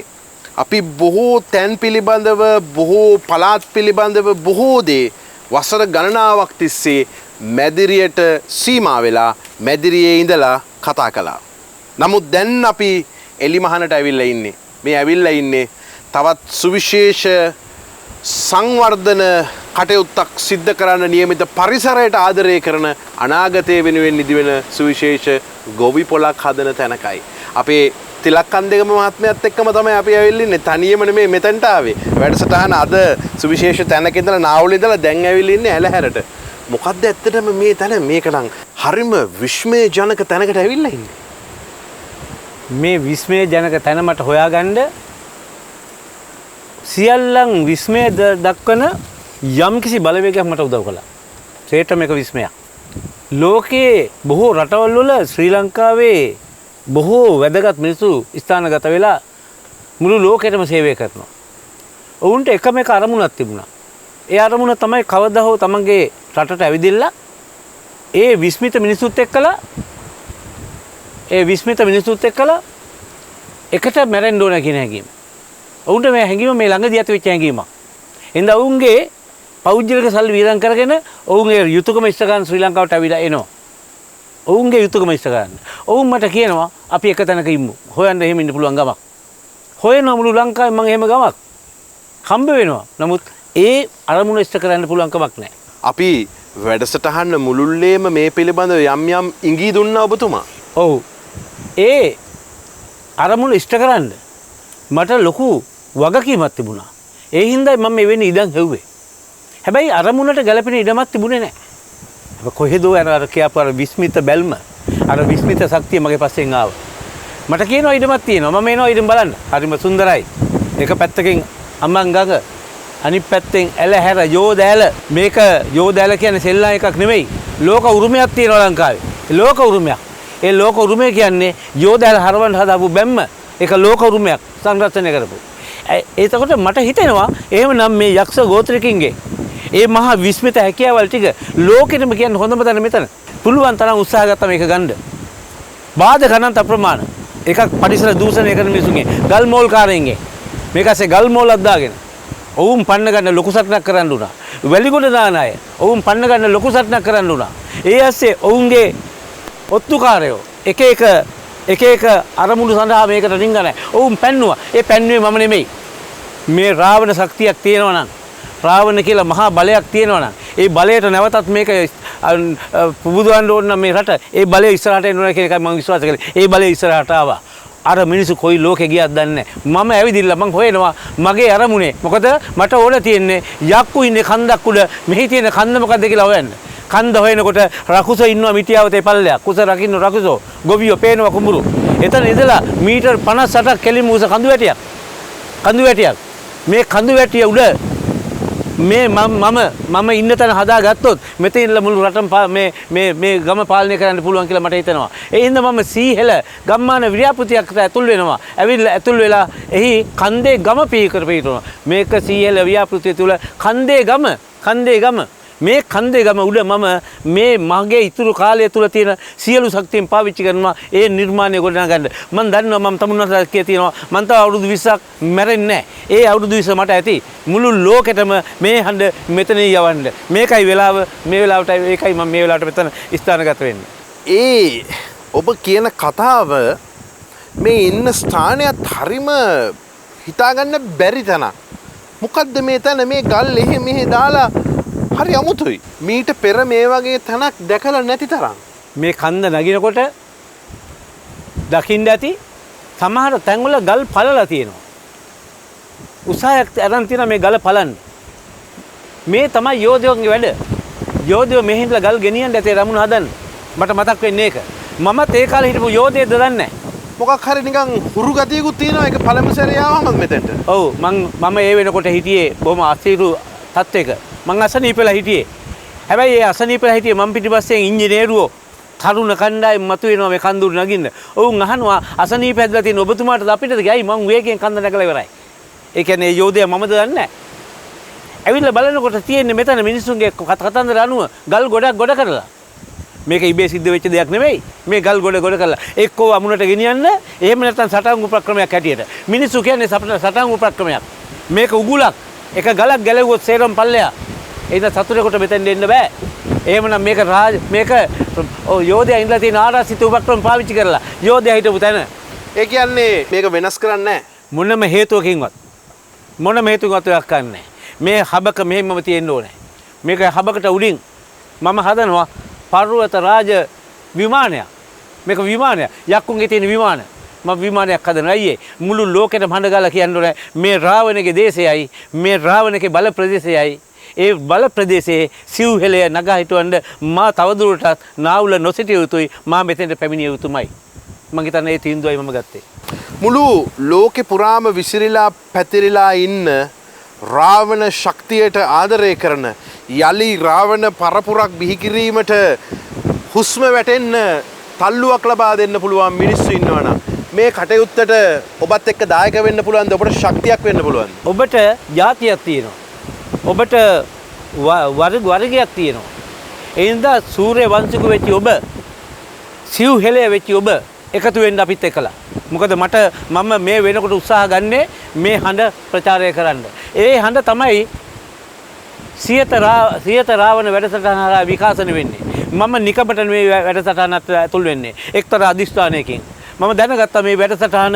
අපි බොහෝ තැන් පිළිබඳව බොහෝ පළාත් පිළිබඳව බොහෝ දේ වසර ගණනාවක් තිස්සේ මැදිරියට සීමා වෙලා මැදිරියේ ඉඳලා කතා කළා. නමුත් දැන් අපි එලිමහනට ඇවිල්ලා ඉන්නේ. මේ ඇවිල්ලා ඉන්නේ තවත් සුවිශේෂ සංවර්ධන කටයුත්තක් සිද්ධ කරන්න නියමිත පරිසරයට ආදරය කරන අනාගතයේ වෙනුවෙන් නිදිවෙන සුවිශේෂ ගොවි පොලක් හදන තැනකයි. අපේ තිලක්කන්දේගම මහත්මයාත් එක්කම තමයි අපි ඇවිල්ලා ඉන්නේ. තනියම නෙමෙයි මෙතනට ආවේ. වැඩසටහන අද සුවිශේෂ තැනක ඉඳලා නාවුලේ ඉඳලා දැන් ඇවිල්ලා ඉන්නේ ඇලහැරට. මොකද්ද ඇත්තටම මේ තැන? මේක නම් හරිම විස්මයජනක තැනකට ඇවිල්ලා ඉන්නේ. මේ විස්මය ජනක තැන මට හොයාගන්න සියල්ලන් විස්මය දක්වන යම්කිසි බලවේගයක් මට උදව් කළා. ශ්‍රේෂ්ඨ මේක විස්මයක්. ලෝකයේ බොහෝ රටවල් වල ශ්‍රී ලංකාවේ බොහෝ වැදගත් මිනිස්සු ස්ථානගත වෙලා මුළු ලෝකෙටම සේවය කරනවා. ඔවුන්ට එකම එක අරමුණක් තිබුණා. ඒ අරමුණ තමයි කවදා හෝ තමන්ගේ රටට ඇවිදින්න ඒ විස්මිත මිනිස්සුත් එක්කලා එකට මැරෙන්න ඕන කියන හැඟීම. ඔවුන්ට මේ හැඟීම මේ ළඟදී ඇති වෙච්ච හැඟීමක්. එඳ ඔවුන්ගේ පෞද්ගලික සල්ලි වියදම් කරගෙන ඔවුන්ගේ යුතුයකම ඉෂ්ට ගන්න ශ්‍රී ලංකාවට ඇවිල්ලා එනවා. ඔවුන්ගේ යුතුයකම ඉෂ්ට ගන්න. ඔවුන් මට කියනවා අපි එක තැනක ඉමු. හොයන්න එහෙම ඉන්න පුළුවන් ගමක්. හොයනවා මුළු ලංකාවේ මම එහෙම ගමක් හම්බ වෙනවා. නමුත් ඒ අරමුණ ඉෂ්ට කරන්න පුළුවන් කමක් නැහැ. අපි වැඩසටහන මුළුල්ලේම මේ පිළිබඳව යම් ඉඟි දුන්නා ඔබතුමා. ඔව්. ඒ අරමුණ ඉෂ්ට කරන්න මට ලොකු වගකීමක් තිබුණා. ඒ හින්දායි මම මෙවැනි ඉඩම් හෙව්වේ. හැබැයි අරමුණට ගැලපෙන ඉඩමක් තිබුණේ නැහැ. අප කොහෙදෝ යන අර කියපු අර විස්මිත බැල්ම, අර විස්මිත ශක්තිය මගේ පස්සෙන් ආවා. මට කියනවා ඉඩමක් තියෙනවා. මම එනවා ඉඩම් බලන්න. හරිම සුන්දරයි. එක පැත්තකින් අමංගඟ, අනිත් පැත්තෙන් ඇලහැර යෝදෑල. මේක යෝදෑල කියන්නේ සෙල්ලම් එකක් නෙමෙයි. ලෝක උරුමයක් තියෙනවා ලංකාවේ. ලෝක උරුමයක්. ඒ ලෝක උරුමය කියන්නේ යෝදෑල හරවන්න හදාපු බැම්ම. ඒක ලෝක උරුමයක් සංරක්ෂණය කරපු. එතකොට මට හිතෙනවා එහෙමනම් මේ යක්ෂ ගෝත්‍රිකින්ගේ ඒ මහා විස්මිත හැකියාවල් ටික ලෝකෙටම කියන්න හොඳම තැන මෙතන. පුළුවන් තරම් උත්සාහ ගත්තා මේක ගන්න. බාධක අනන්ත අප්‍රමාණ. එකක් පරිසර දූෂණය කරන මිනිසුන්ගේ ගල් මෝල් කාරයින්ගේ මේකසේ ගල් මෝලක් දාගෙන ඔවුන් පන්න ගන්න ලොකු සටනක් කරන්න උනා. වැලිගොඩ දාන අය ඔවුන් පන්න ගන්න ලොකු සටනක් කරන්න උනා. ඒ ඇස්සේ ඔවුන්ගේ ඔත්තුකාරයෝ එක එක අරමුණු සඳහා මේකට රිංගනයි. ඔවුන් පැන්නුවා. ඒ පැන්නුවේ මම නෙමෙයි. මේ රාවණ ශක්තියක් තියෙනවා නම් රාවණ කියලා මහා බලයක් තියෙනවා නම් ඒ බලයට නැවතත් මේක පුබුදවන්න ඕන නම් මේ රට ඒ බලය ඉස්සරහට එන්න ඕන කියන එකයි මම විශ්වාස කරන්නේ. ඒ බලය ඉස්සරහට ආවා. අර මිනිස්සු කොයි ලෝකේ ගියත් දන්නේ නැහැ. මම ඇවිදින්න මං හොයනවා මගේ අරමුණේ. මොකද මට ඕන තියෙන්නේ යක්කු ඉන්නේ කන්දක් උඩ මෙහි තියෙන කන්ද මොකද්ද කියලා හොයන්න. කන්ද හොයනකොට රකුස ඉන්නවා මිටියාවතේ පල්ලයක්. කුස රකින්න රකුසෝ ගොවියෝ පේනවා කුඹුරු. එතන ඉඳලා මීටර් 58ක් කෙලින්ම උස කඳු වැටියක්. කඳු වැටියක්. මේ කඳු වැටිය උඩ මේ මම ඉන්න තැන හදාගත්තොත් මෙතන ඉන්න මුළු රටම මේ ගම පාලනය කරන්න පුළුවන් කියලා මට හිතෙනවා. ඒ හින්දා මම සීහෙල ගම්මාන ව්‍යාපෘතියකට ඇතුල් වෙනවා. ඇතුල් වෙලා එහි කන්දේ ගම පිහිටනවා. මේක සීහෙල ව්‍යාපෘතිය තුල කන්දේ ගම මේ කන්දේ ගම උඩ මම මේ මගේ ඉතුරු කාලය තුල තියෙන සියලු ශක්තියන් පාවිච්චි කරනවා ඒ නිර්මාණය ගොඩනගන්න. මම දන්නවා මම තමුන්වහන්සේලා තියෙනවා මම තව අවුරුදු 20ක් මැරෙන්නේ නැහැ. ඒ අවුරුදු 20 මට ඇති. මුළු ලෝකෙටම මේ හඬ මෙතන යවන්න. මේකයි වෙලාව මේ වෙලාවටයි ඒකයි මම මේ වෙලාවට මෙතන ස්ථානගත වෙන්නේ. ඒ ඔබ කියන කතාව මේ ඉන්න ස්ථානයත් හරිම හිතාගන්න බැරි තැනක්. මොකද්ද මේ තැන මේ ගල් එහෙ මෙහෙ දාලා හරි අමුතුයි. මීට පෙර මේ වගේ තැනක් දැකලා නැති තරම්. මේ කන්ද නගිනකොට දකින්න ඇති සමහර තැන්වල ගල් පළලා තියෙනවා. උසායක් අරන් තියෙන මේ ගල පළන්න. මේ තමයි යෝධයෝගේ වැඩ. යෝධයෝ මෙහිඳලා ගල් ගෙනියන්න ඇතේ රමුණ හදන්න. මට මතක් වෙන්නේ ඒක. මමත් ඒ කාලේ හිටපු යෝධයෙක්ද දන්නේ නැහැ. මොකක් හරි නිකන් හුරු ගතියකුත් තියෙනවා ඒක පළමු සැරේ ආවම මෙතෙන්ට. ඔව් මම ඒ වෙනකොට හිටියේ බොහොම අසීරු තත්ත්වයක. මං අසනීපෙලා හිටියේ. හැබැයි ඒ අසනීපෙලා හිටියේ මම පිටිපස්සෙන් ඉංජිනේරුවෝ තරුණ කණ්ඩායම මතුවෙනවා මේ කන්දුර නගින්න. ඔවුන් අහනවා අසනීප හැදලා තියෙන ඔබතුමාට අපිටද ගියයි මං වේගයෙන් කන්ද නැගලා ඉවරයි. ඒ කියන්නේ යෝධයා මමද දන්නේ නැහැ. ඇවිල්ලා බලනකොට තියෙන්නේ මෙතන මිනිස්සුන්ගේ කතන්දර අනුව ගල් ගොඩක් ගොඩ කරලා. මේක ඉබේ සිද්ධ වෙච්ච දෙයක් නෙමෙයි. මේ ගල් ගොඩ කරලා එක්කෝ අමුණට ගෙනියන්න එහෙම නැත්නම් සටන් උපක්‍රමයක් හැටියට. මිනිස්සු කියන්නේ සටන් උපක්‍රමයක්. මේක උගුලක්. එක ගලක් ගැලවුවොත් සේරම පල්ලෙයා. ඒක සතුරෙකුට මෙතෙන් දෙන්න බෑ. එහෙමනම් මේක යෝධයා ඉඳලා තියෙන ආරක්ෂිත උපක්‍රම පාවිච්චි කරලා යෝධයා හිටපු තැන. ඒ කියන්නේ මේක වෙනස් කරන්නේ නැහැ. මොනම හේතුවකින්වත් එකක් නැහැ. මේ හබක මෙහෙමම තියෙන්න ඕනේ. මේක හබකට උඩින් මම හදනවා පර්වත රාජ විමානයක්. මේක විමානයක්. යක්කුන්ගේ තියෙන විමාන. මම විමානයක් හදනවා. අයියේ මුළු ලෝකෙටම හඬ ගාලා කියන්න ඕනේ මේ රාවණගේ දේශයයි මේ රාවණගේ බල ප්‍රදේශයයි. ඒ බල ප්‍රදේශයේ සිව්හෙලය නගා හිටවන්න මා තවදුරටත් නාවුල නොසිටිය යුතුයි. මා මෙතෙන්ට පැමිණිය යුතුමයි. මම හිතන්නේ ඒ තීන්දුවයි මම ගත්තේ. මුළු ලෝකෙ පුරාම විසිරිලා පැතිරිලා ඉන්න රාවණ ශක්තියට ආදරය කරන යලි රාවණ පරපුරක් බිහි කිරීමට හුස්ම වැටෙන්න තල්ලුවක් ලබා දෙන්න පුළුවන් මිනිස්සු ඉන්නවනම් මේ කටයුත්තට ඔබත් එක්ක දායක වෙන්න පුළුවන්ද? ඔබට ශක්තියක් වෙන්න පුළුවන්ද? ඔබට જાතියක් තියෙනවා. ඔබට වර්ගයක් තියෙනවා. ඒ හින්දා සූර්ය වංශික වෙච්ච ඔබ සිව්හෙලය වෙච්ච ඔබ එකතු වෙන්න අපිත් එක්කලා. මොකද මම මේ වෙනකොට උත්සාහ ගන්නේ මේ හඬ ප්‍රචාරය කරන්න. ඒ හඬ තමයි සියත රාවණ වැඩසටහන හරහා විකාශනය වෙන්නේ. මම නිකමට මේ වැඩසටහනට ඇතුල් වෙන්නේ එක්තරා අධිෂ්ඨානයකින්. මම දැනගත්තා මේ වැඩසටහන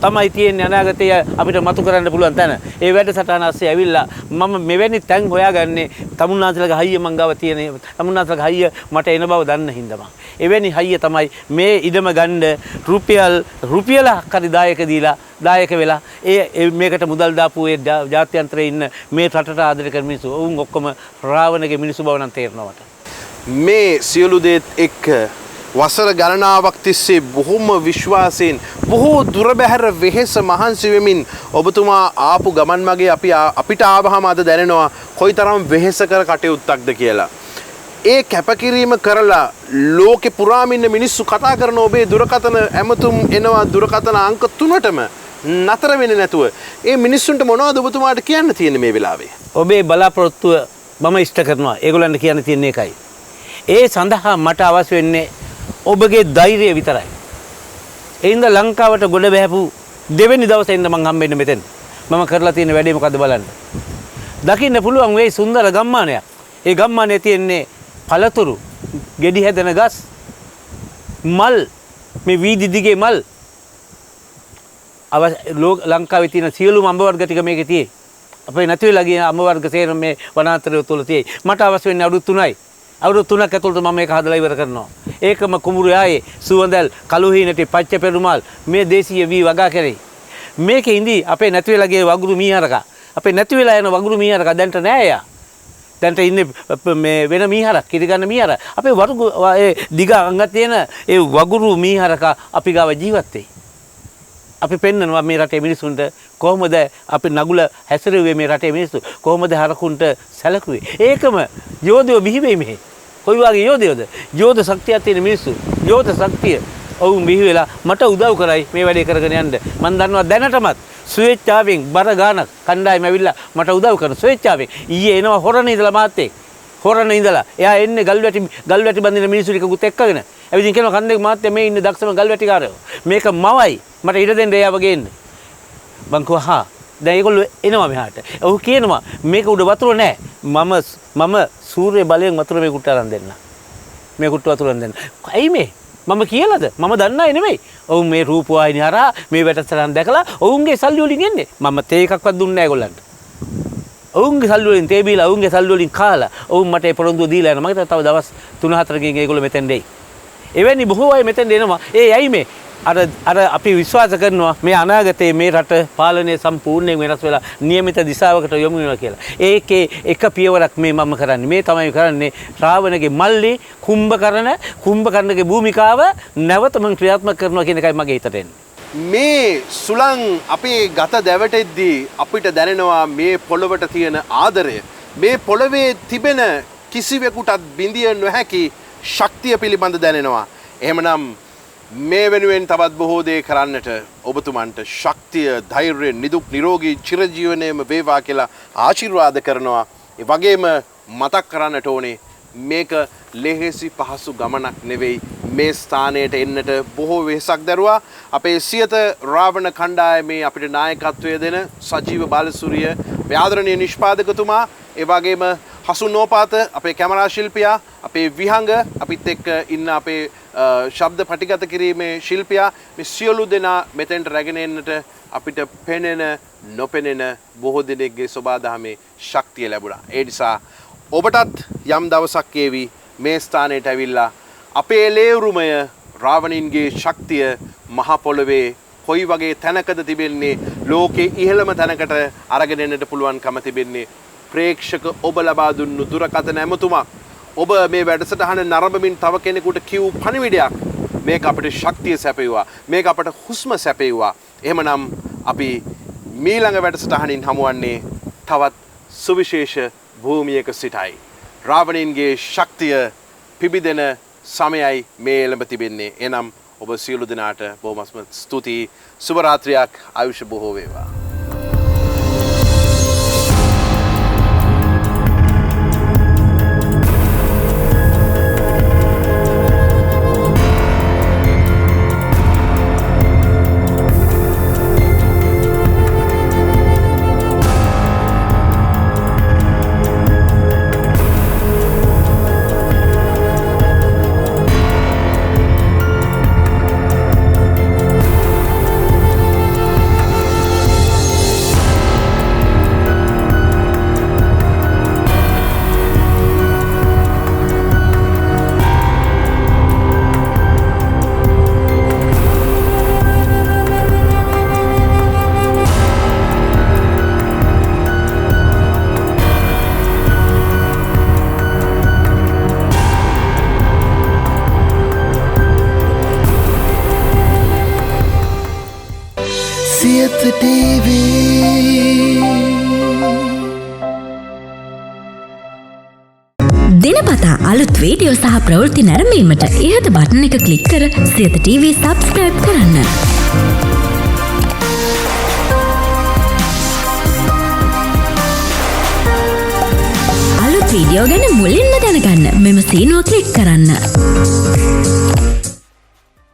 තමයි තියෙන්නේ අනාගතයේ අපිට මතු කරන්න පුළුවන් තැන. ඒ වැඩසටහන ASCII ඇවිල්ලා මම මෙවැනි තැන් හොයාගන්නේ තමුන්නාන්සලගේ හයිය මං ගාව තියෙන තමුන්නාන්සලගේ හයිය මට එන බව දන්න හින්දා මං. එවැනි හයිය තමයි මේ ඉඩම ගන්න රුපියලක් හරි දායක වෙලා මේකට මුදල් දාපු ඒ ජාත්‍යන්තරයේ ඉන්න මේ රටට ආදරය කරන මිනිස්සු උන් ඔක්කොම රාවණගේ මිනිස්සු බව නම් තේරෙනවා මට. මේ සියලු දේත් එක්ක වසර ගණනාවක් තිස්සේ බොහොම විශ්වාසයෙන් බොහෝ දුර බැහැර වෙහෙස මහන්සි වෙමින් ඔබතුමා ආපු ගමන් මගේ අපිට ආවහම අද දැනෙනවා කොයිතරම් වෙහෙසකර කටයුත්තක්ද කියලා. ඒ කැපකිරීම කරලා ලෝකෙ පුරාම ඉන්න මිනිස්සු කතා කරන ඔබේ දුරකථන ඇමතුම් එනවා දුරකථන අංක 3ටම නතර වෙන්නේ නැතුව ඒ මිනිස්සුන්ට මොනවද ඔබතුමාට කියන්න තියෙන්නේ මේ වෙලාවේ? ඔබේ බලාපොරොත්තුව මම ඉෂ්ට කරනවා. ඒගොල්ලන්ට කියන්න තියෙන එකයි. ඒ සඳහා මට අවශ්‍ය වෙන්නේ ඔබගේ ධෛර්යය විතරයි. ඒ හින්දා ලංකාවට ගොඩ බැහැපු දෙවෙනි දවසේ ඉඳන් මං හම්බෙන්නේ මෙතෙන්. මම කරලා තියෙන වැඩේ මොකද්ද බලන්න. දකින්න පුළුවන් වෙයි සුන්දර ගම්මානයක්. ඒ ගම්මානයේ තියෙන්නේ පළතුරු, ගෙඩි හැදෙන ගස්, මල්, මේ වීදි දිගේ මල්. ලංකාවේ තියෙන සියලුම අඹ වර්ග ටික මේකේ තියෙයි. අපේ නැති වෙලා ගිය අඹ වර්ග සේරම මේ වනාන්තරය තුල තියෙයි. මට අවශ්‍ය වෙන්නේ අවුරුදු 3යි. අවුරුදු 3ක් ඇතුළත මම මේක හදලා ඉවර කරනවා. ඒකම කුඹුරු යායේ සුවඳල්, කළුහීනටි, පච්ච පෙරුමල් මේ දේශීය වී වගා කරේ. මේකේ ඉඳි අපේ නැති වෙලා ගිය වගුරු මීහරක. අපේ නැති වෙලා යන වගුරු මීහරක දැන්ට නෑ යා. දැන්ට ඉන්නේ මේ වෙන මීහරක්, කිරි ගන්න මීහර. අපේ වරුගු ඒ දිග අංග තියෙන ඒ වගුරු මීහරක අපි ගාව ජීවත් වෙයි. අපි පෙන්නනවා මේ රටේ මිනිසුන්ට කොහොමද අපි නගුල හැසිරුවේ මේ රටේ මිනිස්සු කොහොමද හරකුන්ට සැලකුවේ. ඒකම යෝධයෝ බිහි වෙයි මෙහි. කොයි වගේ යෝධයෝද? යෝධ ශක්තියක් තියෙන මිනිස්සු. යෝධ ශක්තිය ඔවුන් බිහි වෙලා මට උදව් කරයි මේ වැඩේ කරගෙන යන්න. මම දන්නවා දැනටමත් ස්වේච්ඡාවෙන් බර ගානක් කණ්ඩායම ඇවිල්ලා මට උදව් කරන ස්වේච්ඡාවෙන්. ඊයේ එනවා හොරණ ඉඳලා මාත් එක්ක. හොරණ ඉඳලා එයා එන්නේ ගල්වැටි බඳින මිනිස්සු ටිකකුත් එක්කගෙන. ඇවිදින් කියනවා කන්දේ මාත් මේ ඉන්නේ දක්ෂම ගල්වැටිකාරයෝ. මේක මවයි. මට ඉඩ දෙන්න එයාව ගේන්න. මං කිව්වා හා දැන් ඒගොල්ලෝ එනවා මෙහාට. ඔහු කියනවා මේක උඩ වතුර නැහැ. මම සූර්ය බලයෙන් වතුර මේ කුට්ට අරන් දෙන්න. මේ කුට්ට වතුර අරන් දෙන්න. ඇයි මේ? මම කියලාද? මම දන්නයි නෙමෙයි. ඔවුන් මේ රූපවාහිනිය හරහා මේ වැඩසටහන දැකලා ඔවුන්ගේ සල්ලි වලින් එන්නේ. මම තේ එකක්වත් දුන්නේ නැහැ ඒගොල්ලන්ට. ඔවුන්ගේ සල්ලි වලින් තේ බීලා ඔවුන්ගේ සල්ලි වලින් කාලා ඔවුන් මට ඒ පොරොන්දුව දීලා යනවා. මම තව දවස් 3-4කින් ඒගොල්ලෝ මෙතෙන් දෙයි. එවැනි බොහෝ අය මෙතෙන් එනවා. ඇයි මේ? අර අපි විශ්වාස කරනවා මේ අනාගතයේ මේ රට පාලනය සම්පූර්ණයෙන් වෙනස් වෙලා නියමිත දිශාවකට යොමු වෙනවා කියලා. ඒකේ එක පියවරක් මේ මම කරන්නේ. මේ තමයි කරන්නේ රාවණගේ මල්ලි කුම්භකර්ණගේ භූමිකාව නැවත මම ක්‍රියාත්මක කරනවා කියන එකයි මගේ හිතට එන්නේ. මේ සුළං අපේ ගත දැවටෙද්දී අපිට දැනෙනවා මේ පොළොවට තියෙන ආදරය. මේ පොළොවේ තිබෙන කිසිවෙකුටත් බිඳිය නොහැකි ශක්තිය පිළිබඳ දැනෙනවා. එහෙමනම් මේ වෙනුවෙන් තවත් බොහෝ දේ කරන්නට ඔබතුමන්ට ශක්තිය, ධෛර්යය, නිදුක් නිරෝගී චිරජීවනයේම වේවා කියලා ආශිර්වාද කරනවා. ඒ වගේම මතක් කරන්නට ඕනේ මේක ලෙහෙසි පහසු ගමනක් නෙවෙයි. මේ ස්ථානයට එන්නට බොහෝ වෙහසක් දරුවා අපේ සියත රාවණ කණ්ඩායමේ අපිට නායකත්වය දෙන සජීව බාලසූරිය ආදරණීය නිෂ්පාදකතුමා, ඒ වගේම හසුන් නෝපාත අපේ කැමරා ශිල්පියා, අපේ විහංග අපිත් එක්ක ඉන්න අපේ ශබ්ද පටිගත කිරීමේ ශිල්පියා, මේ සියලු දෙනා මෙතෙන්ට රැගෙන එන්නට අපිට පෙනෙන නොපෙනෙන බොහෝ දෙනෙක්ගේ සබාදහමේ ශක්තිය ලැබුණා. ඒ නිසා ඔබටත් යම් දවසක් ඒවි මේ ස්ථානයට ඇවිල්ලා අපේ ලේවුරුමය රාවණින්ගේ ශක්තිය මහ පොළවේ කොයි වගේ තැනකද තිබෙන්නේ, ලෝකේ ඉහළම තැනකට අරගෙන එන්නට පුළුවන්කම තිබෙන්නේ. ප්‍රේක්ෂක ඔබ ලබා දුන්නු දුරකථන ඇමතුමක්, ඔබ මේ වැඩසටහන නරඹමින් තව කෙනෙකුට කිව් පණිවිඩයක් මේක අපිට ශක්තිය සැපෙවුවා, මේක අපට හුස්ම සැපෙවුවා. එහෙමනම් අපි මීළඟ වැඩසටහනින් හමුවන්නේ තවත් සුවිශේෂ භූමියක සිටයි. රාවණින්ගේ ශක්තිය පිබිදෙන සමයයි මේ එළඹ තිබෙන්නේ. එනම් ඔබ සියලු දෙනාට බොහොමත්ම ස්තුතියි. සුබ රාත්‍රියක්. ආයුෂ බොහෝ වේවා. දිනපතා අලුත් වීඩියෝ සහ ප්‍රවෘත්ති නැරඹීමට ඉහත බටන් එක ක්ලික් කර සියත TV සබ්ස්ක්‍රයිබ් කරන්න. වීඩියෝ ගැන මුලින්ම දැනගන්න මෙම සීනුව ක්ලික් කරන්න.